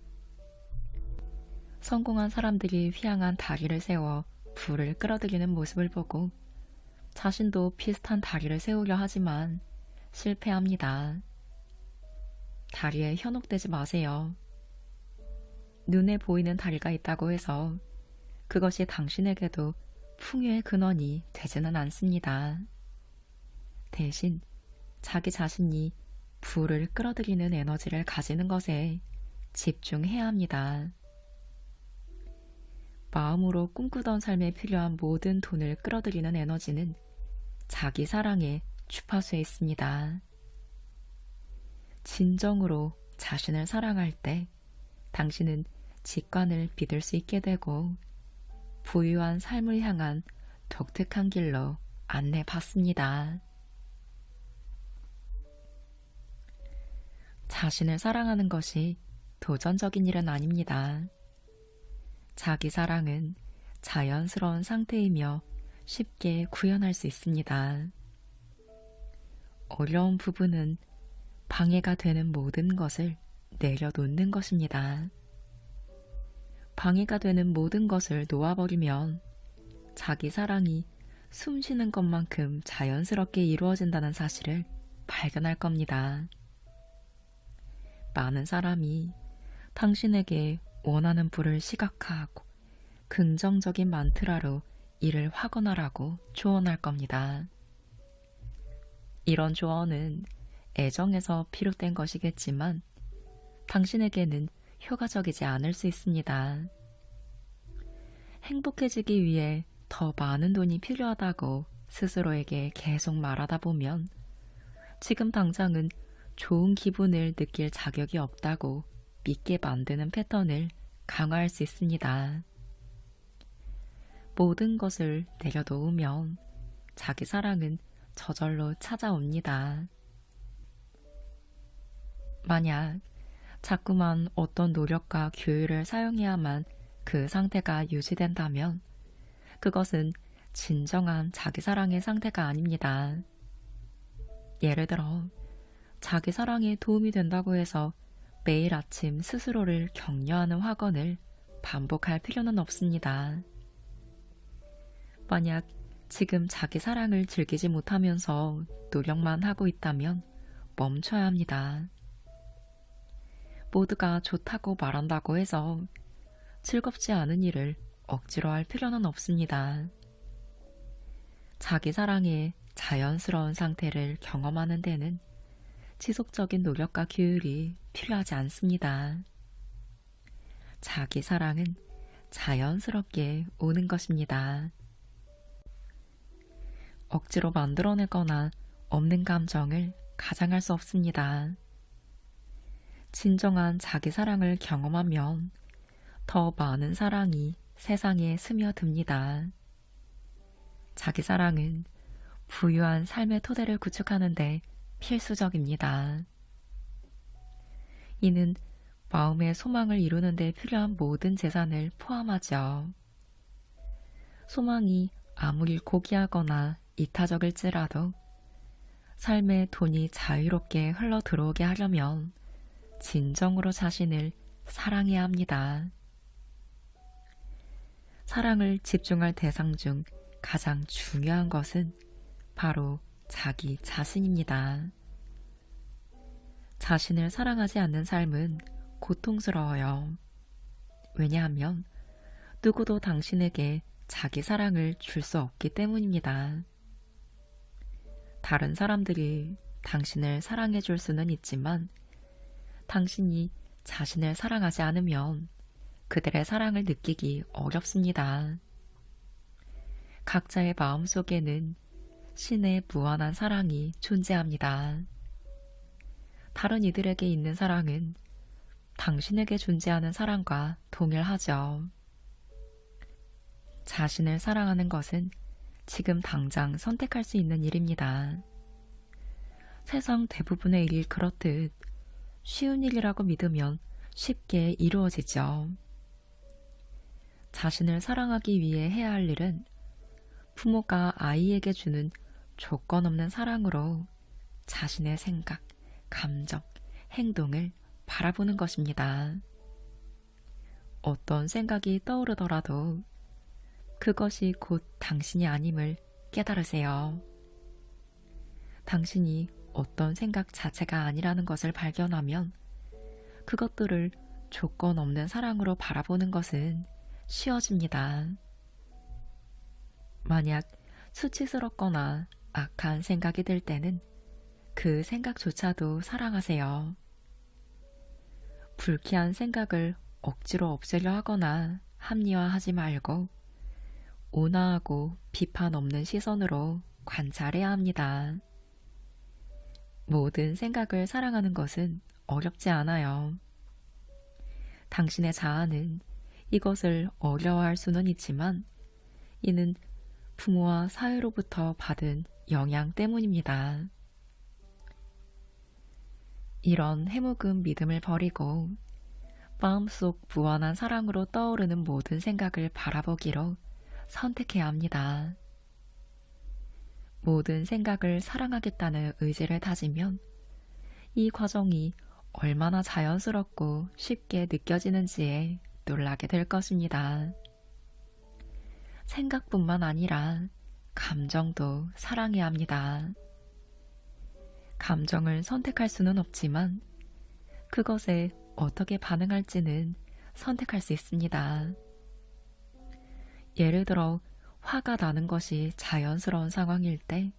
성공한 사람들이 휘황한 다리를 세워 부를 끌어들이는 모습을 보고 자신도 비슷한 다리를 세우려 하지만 실패합니다. 다리에 현혹되지 마세요. 눈에 보이는 다리가 있다고 해서 그것이 당신에게도 풍요의 근원이 되지는 않습니다. 대신 자기 자신이 부를 끌어들이는 에너지를 가지는 것에 집중해야 합니다. 마음으로 꿈꾸던 삶에 필요한 모든 돈을 끌어들이는 에너지는 자기 사랑의 주파수에 있습니다. 진정으로 자신을 사랑할 때 당신은 직관을 믿을 수 있게 되고 부유한 삶을 향한 독특한 길로 안내받습니다. 자신을 사랑하는 것이 도전적인 일은 아닙니다. 자기 사랑은 자연스러운 상태이며 쉽게 구현할 수 있습니다. 어려운 부분은 방해가 되는 모든 것을 내려놓는 것입니다. 방해가 되는 모든 것을 놓아버리면 자기 사랑이 숨쉬는 것만큼 자연스럽게 이루어진다는 사실을 발견할 겁니다. 많은 사람이 당신에게 원하는 부를 시각화하고 긍정적인 만트라로 이를 확언하라고 조언할 겁니다. 이런 조언은 애정에서 비롯된 것이겠지만 당신에게는 효과적이지 않을 수 있습니다. 행복해지기 위해 더 많은 돈이 필요하다고 스스로에게 계속 말하다 보면 지금 당장은 좋은 기분을 느낄 자격이 없다고 믿게 만드는 패턴을 강화할 수 있습니다. 모든 것을 내려놓으면 자기 사랑은 저절로 찾아옵니다. 만약 자꾸만 어떤 노력과 규율을 사용해야만 그 상태가 유지된다면 그것은 진정한 자기사랑의 상태가 아닙니다. 예를 들어 자기사랑에 도움이 된다고 해서 매일 아침 스스로를 격려하는 확언을 반복할 필요는 없습니다. 만약 지금 자기사랑을 즐기지 못하면서 노력만 하고 있다면 멈춰야 합니다. 모두가 좋다고 말한다고 해서 즐겁지 않은 일을 억지로 할 필요는 없습니다. 자기사랑의 자연스러운 상태를 경험하는 데는 지속적인 노력과 규율이 필요하지 않습니다. 자기사랑은 자연스럽게 오는 것입니다. 억지로 만들어내거나 없는 감정을 가장할 수 없습니다. 진정한 자기사랑을 경험하면 더 많은 사랑이 세상에 스며듭니다. 자기사랑은 부유한 삶의 토대를 구축하는 데 필수적입니다. 이는 마음의 소망을 이루는 데 필요한 모든 재산을 포함하죠. 소망이 아무리 고귀하거나 이타적일지라도 삶에 돈이 자유롭게 흘러 들어오게 하려면 진정으로 자신을 사랑해야 합니다. 사랑을 집중할 대상 중 가장 중요한 것은 바로 자기 자신입니다. 자신을 사랑하지 않는 삶은 고통스러워요. 왜냐하면 누구도 당신에게 자기 사랑을 줄 수 없기 때문입니다. 다른 사람들이 당신을 사랑해 줄 수는 있지만 당신이 자신을 사랑하지 않으면 그들의 사랑을 느끼기 어렵습니다. 각자의 마음속에는 신의 무한한 사랑이 존재합니다. 다른 이들에게 있는 사랑은 당신에게 존재하는 사랑과 동일하죠. 자신을 사랑하는 것은 지금 당장 선택할 수 있는 일입니다. 세상 대부분의 일이 그렇듯 쉬운 일이라고 믿으면 쉽게 이루어지죠. 자신을 사랑하기 위해 해야 할 일은 부모가 아이에게 주는 조건 없는 사랑으로 자신의 생각, 감정, 행동을 바라보는 것입니다. 어떤 생각이 떠오르더라도 그것이 곧 당신이 아님을 깨달으세요. 당신이 어떤 생각 자체가 아니라는 것을 발견하면 그것들을 조건 없는 사랑으로 바라보는 것은 쉬워집니다. 만약 수치스럽거나 악한 생각이 들 때는 그 생각조차도 사랑하세요. 불쾌한 생각을 억지로 없애려 하거나 합리화하지 말고 온화하고 비판 없는 시선으로 관찰해야 합니다. 모든 생각을 사랑하는 것은 어렵지 않아요. 당신의 자아는 이것을 어려워할 수는 있지만 이는 부모와 사회로부터 받은 영향 때문입니다. 이런 해묵은 믿음을 버리고 마음속 무한한 사랑으로 떠오르는 모든 생각을 바라보기로 선택해야 합니다. 모든 생각을 사랑하겠다는 의지를 다지면 이 과정이 얼마나 자연스럽고 쉽게 느껴지는지에 놀라게 될 것입니다. 생각뿐만 아니라 감정도 사랑해야 합니다. 감정을 선택할 수는 없지만 그것에 어떻게 반응할지는 선택할 수 있습니다. 예를 들어 화가 나는 것이 자연스러운 상황일 때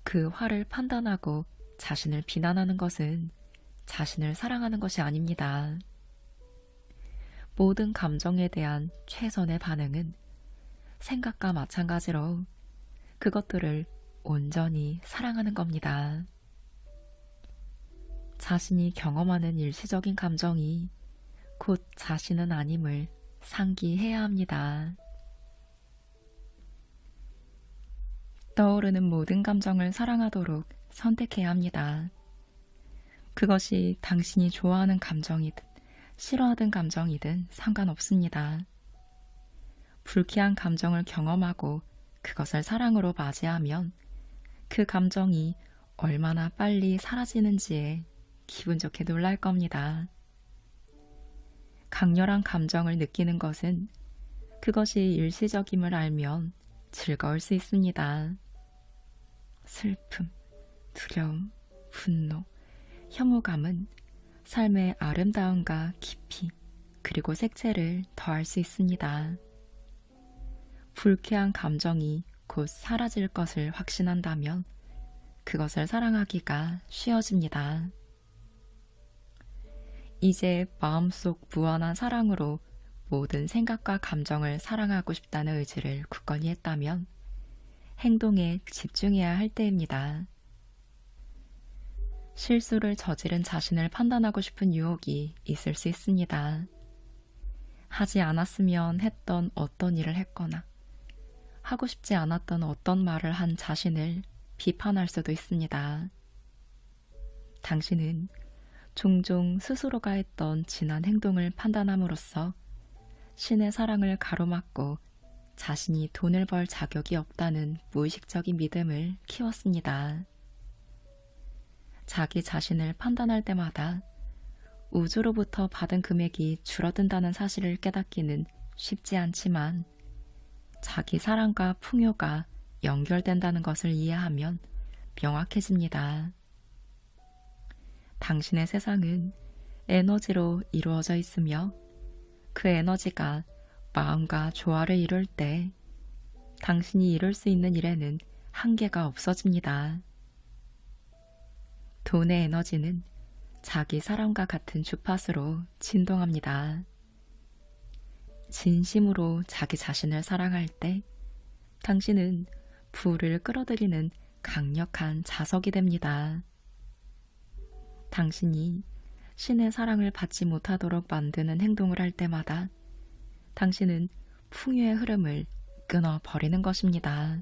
그 화를 판단하고 자신을 비난하는 것은 자신을 사랑하는 것이 아닙니다. 모든 감정에 대한 최선의 반응은 생각과 마찬가지로 그것들을 온전히 사랑하는 겁니다. 자신이 경험하는 일시적인 감정이 곧 자신은 아님을 상기해야 합니다. 떠오르는 모든 감정을 사랑하도록 선택해야 합니다. 그것이 당신이 좋아하는 감정이든 싫어하는 감정이든 상관없습니다. 불쾌한 감정을 경험하고 그것을 사랑으로 맞이하면 그 감정이 얼마나 빨리 사라지는지에 기분 좋게 놀랄 겁니다. 강렬한 감정을 느끼는 것은 그것이 일시적임을 알면 즐거울 수 있습니다. 슬픔, 두려움, 분노, 혐오감은 삶의 아름다움과 깊이 그리고 색채를 더할 수 있습니다. 불쾌한 감정이 곧 사라질 것을 확신한다면 그것을 사랑하기가 쉬워집니다. 이제 마음속 무한한 사랑으로 모든 생각과 감정을 사랑하고 싶다는 의지를 굳건히 했다면 행동에 집중해야 할 때입니다. 실수를 저지른 자신을 판단하고 싶은 유혹이 있을 수 있습니다. 하지 않았으면 했던 어떤 일을 했거나 하고 싶지 않았던 어떤 말을 한 자신을 비판할 수도 있습니다. 당신은 종종 스스로가 했던 지난 행동을 판단함으로써 신의 사랑을 가로막고 자신이 돈을 벌 자격이 없다는 무의식적인 믿음을 키웠습니다. 자기 자신을 판단할 때마다 우주로부터 받은 금액이 줄어든다는 사실을 깨닫기는 쉽지 않지만 자기 사랑과 풍요가 연결된다는 것을 이해하면 명확해집니다. 당신의 세상은 에너지로 이루어져 있으며 그 에너지가 마음과 조화를 이룰 때 당신이 이룰 수 있는 일에는 한계가 없어집니다. 돈의 에너지는 자기 사랑과 같은 주파수로 진동합니다. 진심으로 자기 자신을 사랑할 때 당신은 부를 끌어들이는 강력한 자석이 됩니다. 당신이 신의 사랑을 받지 못하도록 만드는 행동을 할 때마다 당신은 풍요의 흐름을 끊어버리는 것입니다.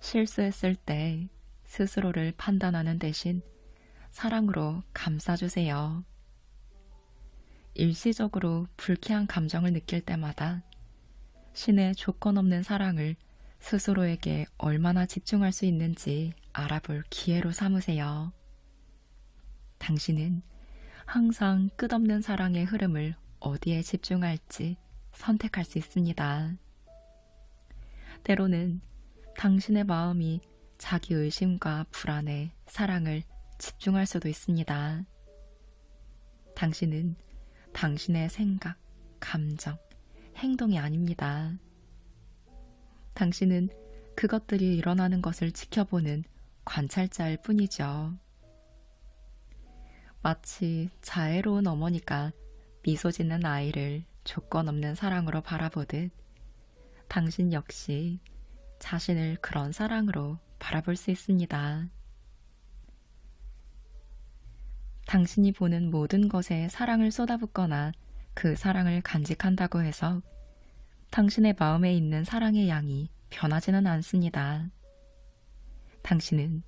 실수했을 때 스스로를 판단하는 대신 사랑으로 감싸주세요. 일시적으로 불쾌한 감정을 느낄 때마다 신의 조건 없는 사랑을 스스로에게 얼마나 집중할 수 있는지 알아볼 기회로 삼으세요. 당신은 항상 끝없는 사랑의 흐름을 어디에 집중할지 선택할 수 있습니다. 때로는 당신의 마음이 자기 의심과 불안에 사랑을 집중할 수도 있습니다. 당신은 당신의 생각, 감정, 행동이 아닙니다. 당신은 그것들이 일어나는 것을 지켜보는 관찰자일 뿐이죠. 마치 자애로운 어머니가 미소 짓는 아이를 조건 없는 사랑으로 바라보듯 당신 역시 자신을 그런 사랑으로 바라볼 수 있습니다. 당신이 보는 모든 것에 사랑을 쏟아붓거나 그 사랑을 간직한다고 해서 당신의 마음에 있는 사랑의 양이 변하지는 않습니다. 당신은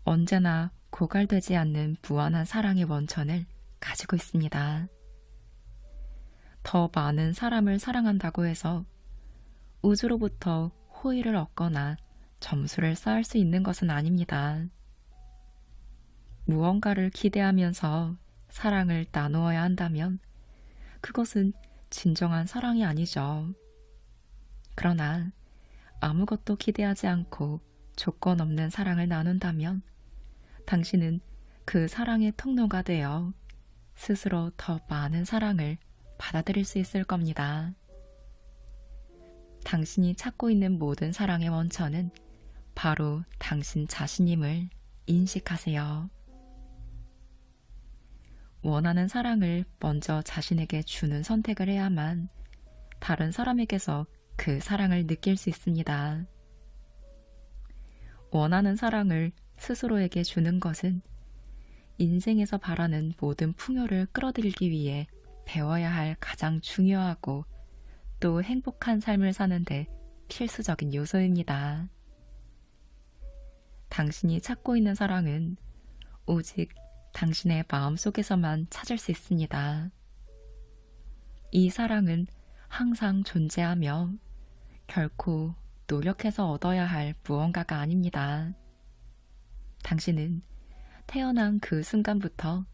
언제나 고갈되지 않는 무한한 사랑의 원천을 가지고 있습니다. 더 많은 사람을 사랑한다고 해서 우주로부터 호의를 얻거나 점수를 쌓을 수 있는 것은 아닙니다. 무언가를 기대하면서 사랑을 나누어야 한다면 그것은 진정한 사랑이 아니죠. 그러나 아무것도 기대하지 않고 조건 없는 사랑을 나눈다면 당신은 그 사랑의 통로가 되어 스스로 더 많은 사랑을 받아들일 수 있을 겁니다. 당신이 찾고 있는 모든 사랑의 원천은 바로 당신 자신임을 인식하세요. 원하는 사랑을 먼저 자신에게 주는 선택을 해야만 다른 사람에게서 그 사랑을 느낄 수 있습니다. 원하는 사랑을 스스로에게 주는 것은 인생에서 바라는 모든 풍요를 끌어들이기 위해 배워야 할 가장 중요하고 또 행복한 삶을 사는데 필수적인 요소입니다. 당신이 찾고 있는 사랑은 오직 당신의 마음속에서만 찾을 수 있습니다. 이 사랑은 항상 존재하며 결코 노력해서 얻어야 할 무언가가 아닙니다. 당신은 태어난 그 순간부터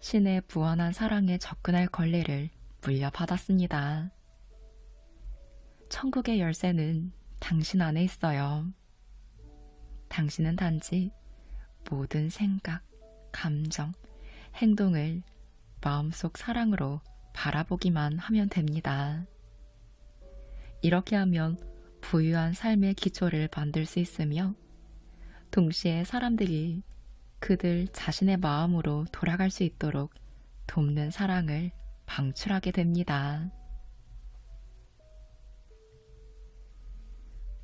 신의 무한한 사랑에 접근할 권리를 물려받았습니다. 천국의 열쇠는 당신 안에 있어요. 당신은 단지 모든 생각, 감정, 행동을 마음속 사랑으로 바라보기만 하면 됩니다. 이렇게 하면 부유한 삶의 기초를 만들 수 있으며 동시에 사람들이 그들 자신의 마음으로 돌아갈 수 있도록 돕는 사랑을 방출하게 됩니다.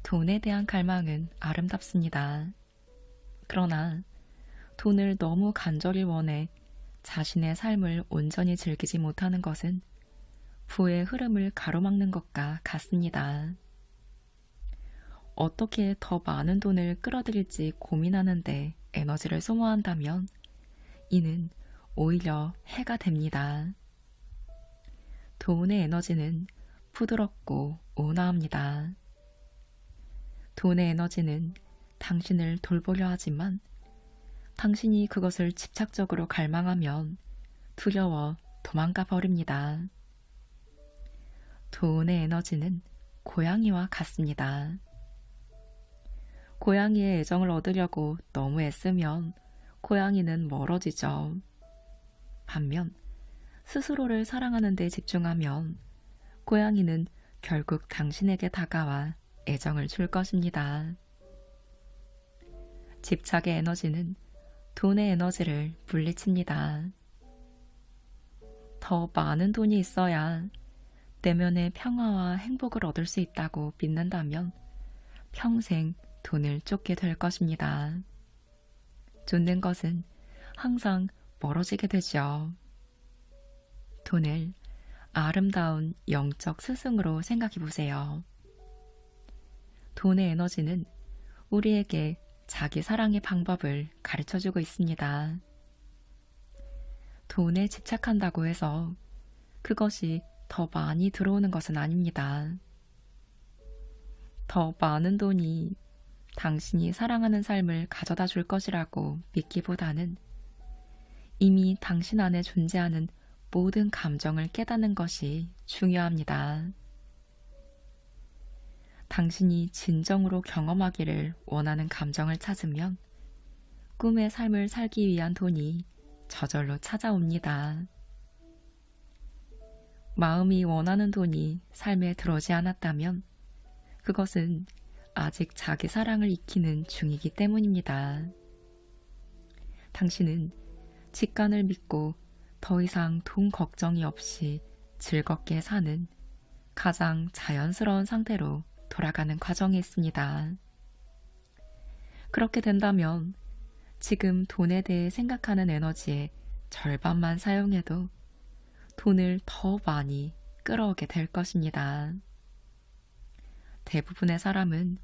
돈에 대한 갈망은 아름답습니다. 그러나 돈을 너무 간절히 원해 자신의 삶을 온전히 즐기지 못하는 것은 부의 흐름을 가로막는 것과 같습니다. 어떻게 더 많은 돈을 끌어들일지 고민하는데 에너지를 소모한다면 이는 오히려 해가 됩니다. 돈의 에너지는 부드럽고 온화합니다. 돈의 에너지는 당신을 돌보려 하지만 당신이 그것을 집착적으로 갈망하면 두려워 도망가 버립니다. 돈의 에너지는 고양이와 같습니다. 고양이의 애정을 얻으려고 너무 애쓰면 고양이는 멀어지죠. 반면 스스로를 사랑하는 데 집중하면 고양이는 결국 당신에게 다가와 애정을 줄 것입니다. 집착의 에너지는 돈의 에너지를 물리칩니다. 더 많은 돈이 있어야 내면의 평화와 행복을 얻을 수 있다고 믿는다면 평생 돈을 쫓게 될 것입니다. 쫓는 것은 항상 멀어지게 되죠. 돈을 아름다운 영적 스승으로 생각해 보세요. 돈의 에너지는 우리에게 자기 사랑의 방법을 가르쳐주고 있습니다. 돈에 집착한다고 해서 그것이 더 많이 들어오는 것은 아닙니다. 더 많은 돈이 당신이 사랑하는 삶을 가져다 줄 것이라고 믿기보다는 이미 당신 안에 존재하는 모든 감정을 깨닫는 것이 중요합니다. 당신이 진정으로 경험하기를 원하는 감정을 찾으면 꿈의 삶을 살기 위한 돈이 저절로 찾아옵니다. 마음이 원하는 돈이 삶에 들어오지 않았다면 그것은 아직 자기 사랑을 익히는 중이기 때문입니다. 당신은 직관을 믿고 더 이상 돈 걱정이 없이 즐겁게 사는 가장 자연스러운 상태로 돌아가는 과정에 있습니다. 그렇게 된다면 지금 돈에 대해 생각하는 에너지의 절반만 사용해도 돈을 더 많이 끌어오게 될 것입니다. 대부분의 사람은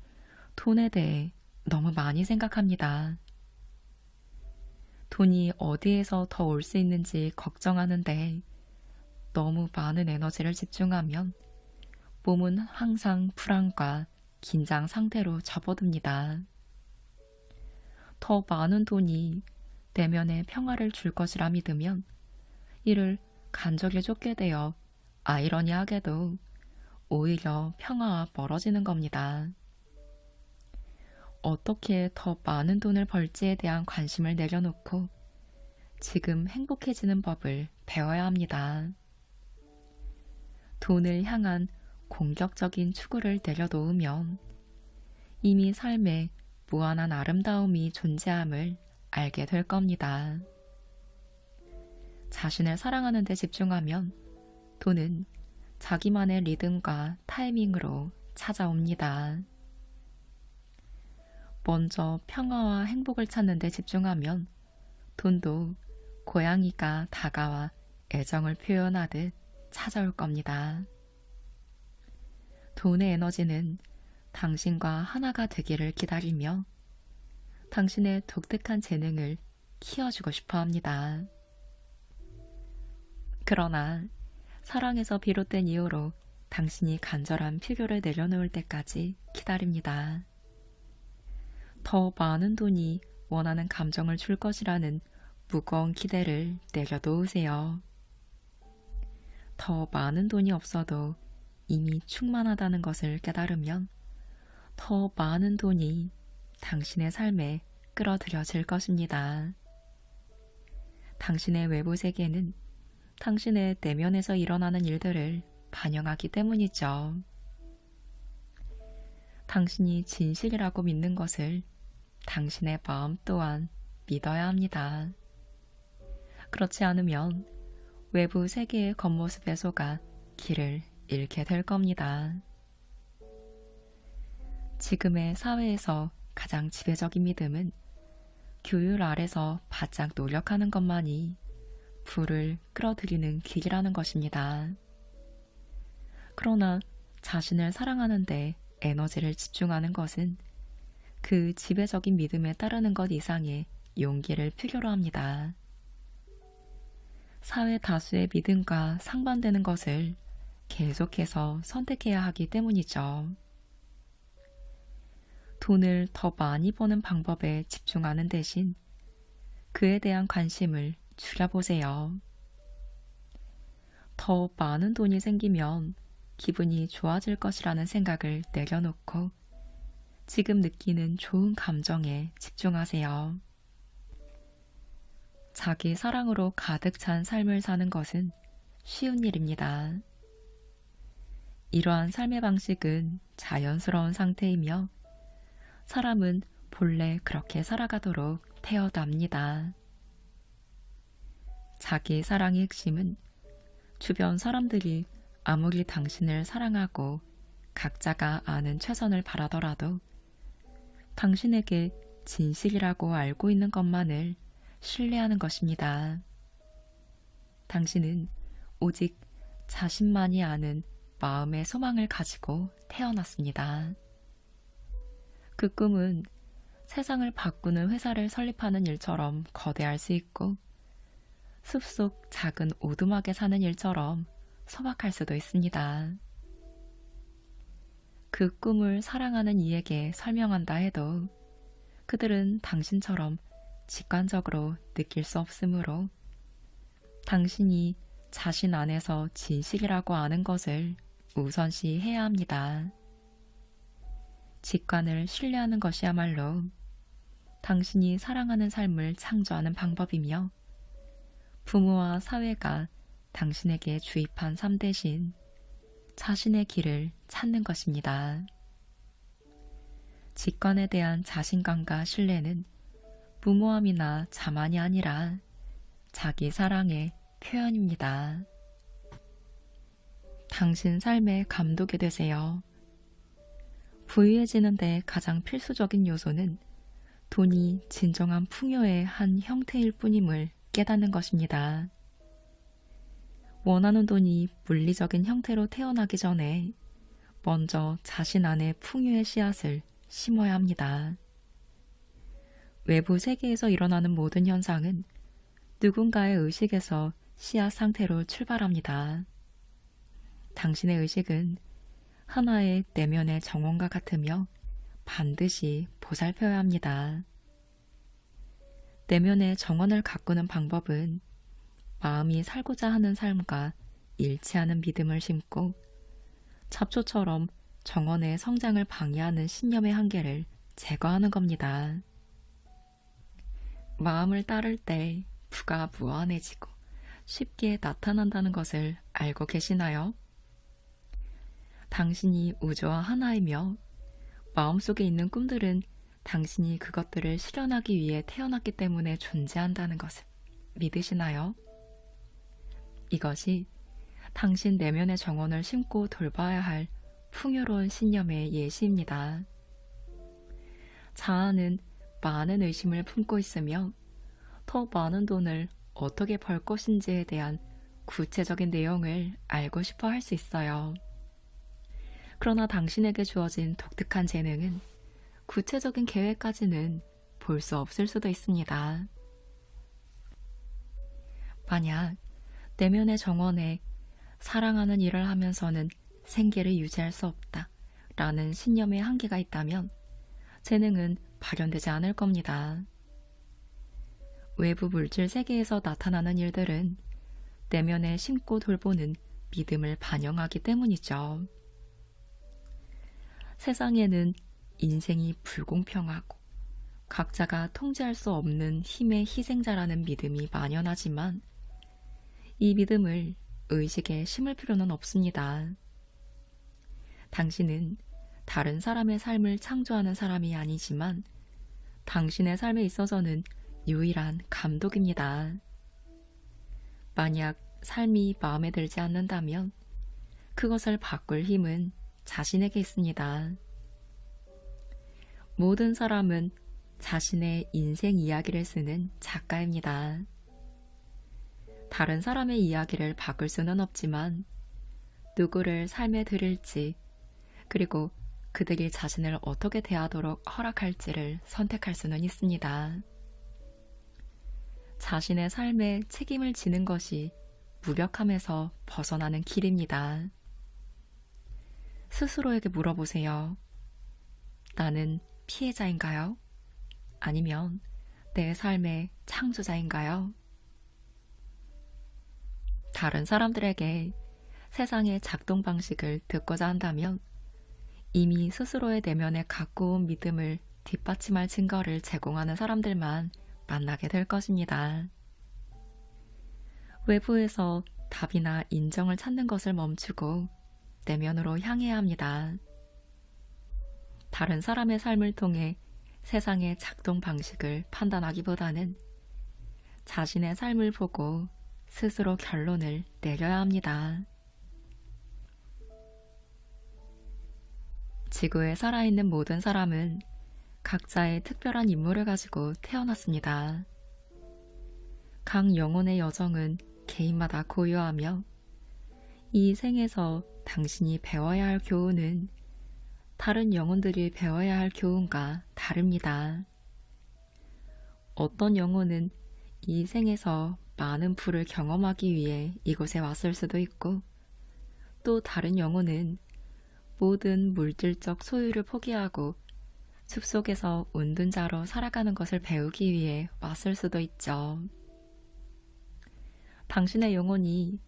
돈에 대해 너무 많이 생각합니다. 돈이 어디에서 더 올 수 있는지 걱정하는데 너무 많은 에너지를 집중하면 몸은 항상 불안과 긴장 상태로 접어듭니다. 더 많은 돈이 내면의 평화를 줄 것이라 믿으면 이를 간절히 쫓게 되어 아이러니하게도 오히려 평화와 멀어지는 겁니다. 어떻게 더 많은 돈을 벌지에 대한 관심을 내려놓고 지금 행복해지는 법을 배워야 합니다. 돈을 향한 공격적인 추구를 내려놓으면 이미 삶에 무한한 아름다움이 존재함을 알게 될 겁니다. 자신을 사랑하는 데 집중하면 돈은 자기만의 리듬과 타이밍으로 찾아옵니다. 먼저 평화와 행복을 찾는 데 집중하면 돈도 고양이가 다가와 애정을 표현하듯 찾아올 겁니다. 돈의 에너지는 당신과 하나가 되기를 기다리며 당신의 독특한 재능을 키워주고 싶어 합니다. 그러나 사랑에서 비롯된 이유로 당신이 간절한 필요를 내려놓을 때까지 기다립니다. 더 많은 돈이 원하는 감정을 줄 것이라는 무거운 기대를 내려놓으세요. 더 많은 돈이 없어도 이미 충만하다는 것을 깨달으면 더 많은 돈이 당신의 삶에 끌어들여질 것입니다. 당신의 외부 세계는 당신의 내면에서 일어나는 일들을 반영하기 때문이죠. 당신이 진실이라고 믿는 것을 당신의 마음 또한 믿어야 합니다. 그렇지 않으면 외부 세계의 겉모습에 속아 길을 잃게 될 겁니다. 지금의 사회에서 가장 지배적인 믿음은 규율 아래서 바짝 노력하는 것만이 부를 끌어들이는 길이라는 것입니다. 그러나 자신을 사랑하는데 에너지를 집중하는 것은 그 지배적인 믿음에 따르는 것 이상의 용기를 필요로 합니다. 사회 다수의 믿음과 상반되는 것을 계속해서 선택해야 하기 때문이죠. 돈을 더 많이 버는 방법에 집중하는 대신 그에 대한 관심을 줄여보세요. 더 많은 돈이 생기면 기분이 좋아질 것이라는 생각을 내려놓고 지금 느끼는 좋은 감정에 집중하세요. 자기 사랑으로 가득 찬 삶을 사는 것은 쉬운 일입니다. 이러한 삶의 방식은 자연스러운 상태이며 사람은 본래 그렇게 살아가도록 태어납니다. 자기 사랑의 핵심은 주변 사람들이 아무리 당신을 사랑하고 각자가 아는 최선을 바라더라도 당신에게 진실이라고 알고 있는 것만을 신뢰하는 것입니다. 당신은 오직 자신만이 아는 마음의 소망을 가지고 태어났습니다. 그 꿈은 세상을 바꾸는 회사를 설립하는 일처럼 거대할 수 있고 숲속 작은 오두막에 사는 일처럼 소박할 수도 있습니다. 그 꿈을 사랑하는 이에게 설명한다 해도 그들은 당신처럼 직관적으로 느낄 수 없으므로 당신이 자신 안에서 진실이라고 아는 것을 우선시해야 합니다. 직관을 신뢰하는 것이야말로 당신이 사랑하는 삶을 창조하는 방법이며 부모와 사회가 당신에게 주입한 삶 대신 자신의 길을 찾는 것입니다. 직관에 대한 자신감과 신뢰는 무모함이나 자만이 아니라 자기 사랑의 표현입니다. 당신 삶의 감독이 되세요. 부유해지는데 가장 필수적인 요소는 돈이 진정한 풍요의 한 형태일 뿐임을 깨닫는 것입니다. 원하는 돈이 물리적인 형태로 태어나기 전에 먼저 자신 안에 풍요의 씨앗을 심어야 합니다. 외부 세계에서 일어나는 모든 현상은 누군가의 의식에서 씨앗 상태로 출발합니다. 당신의 의식은 하나의 내면의 정원과 같으며 반드시 보살펴야 합니다. 내면의 정원을 가꾸는 방법은 마음이 살고자 하는 삶과 일치하는 믿음을 심고 잡초처럼 정원의 성장을 방해하는 신념의 한계를 제거하는 겁니다. 마음을 따를 때 부가 무한해지고 쉽게 나타난다는 것을 알고 계시나요? 당신이 우주와 하나이며 마음속에 있는 꿈들은 당신이 그것들을 실현하기 위해 태어났기 때문에 존재한다는 것을 믿으시나요? 이것이 당신 내면의 정원을 심고 돌봐야 할 풍요로운 신념의 예시입니다. 자아는 많은 의심을 품고 있으며 더 많은 돈을 어떻게 벌 것인지에 대한 구체적인 내용을 알고 싶어 할 수 있어요. 그러나 당신에게 주어진 독특한 재능은 구체적인 계획까지는 볼 수 없을 수도 있습니다. 만약 내면의 정원에 사랑하는 일을 하면서는 생계를 유지할 수 없다 라는 신념의 한계가 있다면 재능은 발현되지 않을 겁니다. 외부 물질 세계에서 나타나는 일들은 내면에 심고 돌보는 믿음을 반영하기 때문이죠. 세상에는 인생이 불공평하고 각자가 통제할 수 없는 힘의 희생자라는 믿음이 만연하지만 이 믿음을 의식에 심을 필요는 없습니다. 당신은 다른 사람의 삶을 창조하는 사람이 아니지만 당신의 삶에 있어서는 유일한 감독입니다. 만약 삶이 마음에 들지 않는다면 그것을 바꿀 힘은 자신에게 있습니다. 모든 사람은 자신의 인생 이야기를 쓰는 작가입니다. 다른 사람의 이야기를 바꿀 수는 없지만 누구를 삶에 들일지 그리고 그들이 자신을 어떻게 대하도록 허락할지를 선택할 수는 있습니다. 자신의 삶에 책임을 지는 것이 무력함에서 벗어나는 길입니다. 스스로에게 물어보세요. 나는 피해자인가요? 아니면 내 삶의 창조자인가요? 다른 사람들에게 세상의 작동 방식을 듣고자 한다면 이미 스스로의 내면에 갖고 온 믿음을 뒷받침할 증거를 제공하는 사람들만 만나게 될 것입니다. 외부에서 답이나 인정을 찾는 것을 멈추고 내면으로 향해야 합니다. 다른 사람의 삶을 통해 세상의 작동 방식을 판단하기보다는 자신의 삶을 보고 스스로 결론을 내려야 합니다. 지구에 살아있는 모든 사람은 각자의 특별한 인물을 가지고 태어났습니다. 각 영혼의 여정은 개인마다 고유하며 이 생에서 당신이 배워야 할 교훈은 다른 영혼들이 배워야 할 교훈과 다릅니다. 어떤 영혼은 이 생에서 많은 불을 경험하기 위해 이곳에 왔을 수도 있고 또 다른 영혼은 모든 물질적 소유를 포기하고 숲속에서 운둔자로 살아가는 것을 배우기 위해 왔을 수도 있죠. 당신의 영혼이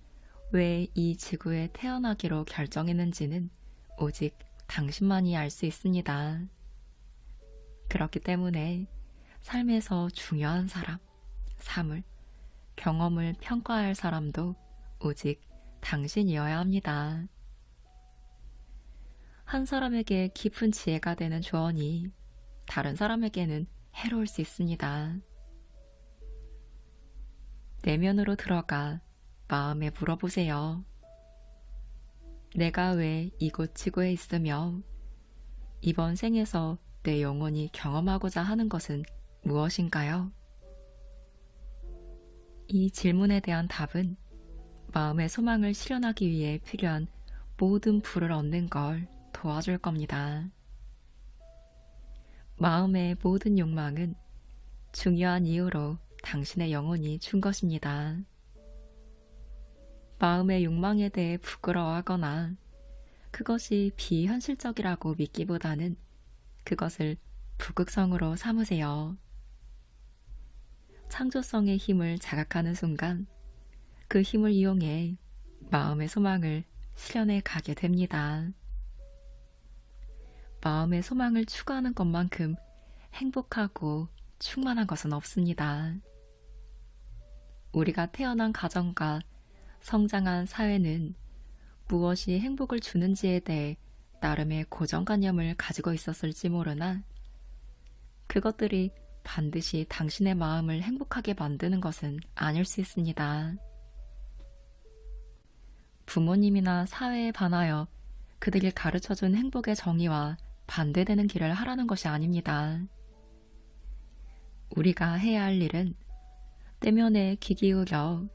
왜 이 지구에 태어나기로 결정했는지는 오직 당신만이 알 수 있습니다. 그렇기 때문에 삶에서 중요한 사람, 사물, 경험을 평가할 사람도 오직 당신이어야 합니다. 한 사람에게 깊은 지혜가 되는 조언이 다른 사람에게는 해로울 수 있습니다. 내면으로 들어가 마음에 물어보세요. 내가 왜 이곳 지구에 있으며 이번 생에서 내 영혼이 경험하고자 하는 것은 무엇인가요? 이 질문에 대한 답은 마음의 소망을 실현하기 위해 필요한 모든 부를 얻는 걸 도와줄 겁니다. 마음의 모든 욕망은 중요한 이유로 당신의 영혼이 준 것입니다. 마음의 욕망에 대해 부끄러워하거나 그것이 비현실적이라고 믿기보다는 그것을 북극성으로 삼으세요. 창조성의 힘을 자각하는 순간 그 힘을 이용해 마음의 소망을 실현해 가게 됩니다. 마음의 소망을 추구하는 것만큼 행복하고 충만한 것은 없습니다. 우리가 태어난 가정과 성장한 사회는 무엇이 행복을 주는지에 대해 나름의 고정관념을 가지고 있었을지 모르나 그것들이 반드시 당신의 마음을 행복하게 만드는 것은 아닐 수 있습니다. 부모님이나 사회에 반하여 그들이 가르쳐준 행복의 정의와 반대되는 길을 하라는 것이 아닙니다. 우리가 해야 할 일은 내면에 귀 기울여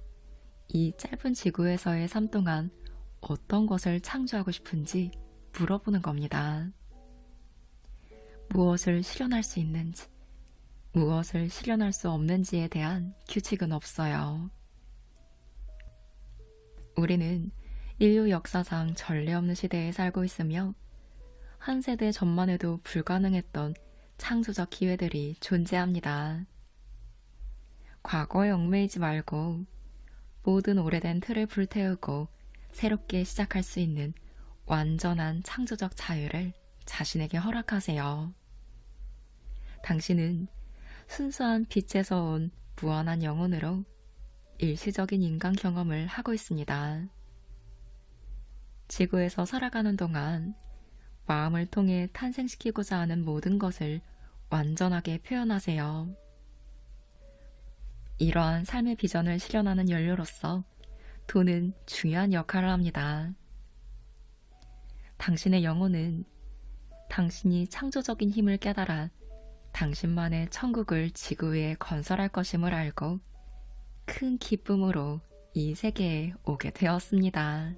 이 짧은 지구에서의 삶 동안 어떤 것을 창조하고 싶은지 물어보는 겁니다. 무엇을 실현할 수 있는지, 무엇을 실현할 수 없는지에 대한 규칙은 없어요. 우리는 인류 역사상 전례 없는 시대에 살고 있으며 한 세대 전만 해도 불가능했던 창조적 기회들이 존재합니다. 과거에 얽매이지 말고 모든 오래된 틀을 불태우고 새롭게 시작할 수 있는 완전한 창조적 자유를 자신에게 허락하세요. 당신은 순수한 빛에서 온 무한한 영혼으로 일시적인 인간 경험을 하고 있습니다. 지구에서 살아가는 동안 마음을 통해 탄생시키고자 하는 모든 것을 완전하게 표현하세요. 이러한 삶의 비전을 실현하는 연료로서 돈은 중요한 역할을 합니다. 당신의 영혼은 당신이 창조적인 힘을 깨달아 당신만의 천국을 지구 위에 건설할 것임을 알고 큰 기쁨으로 이 세계에 오게 되었습니다.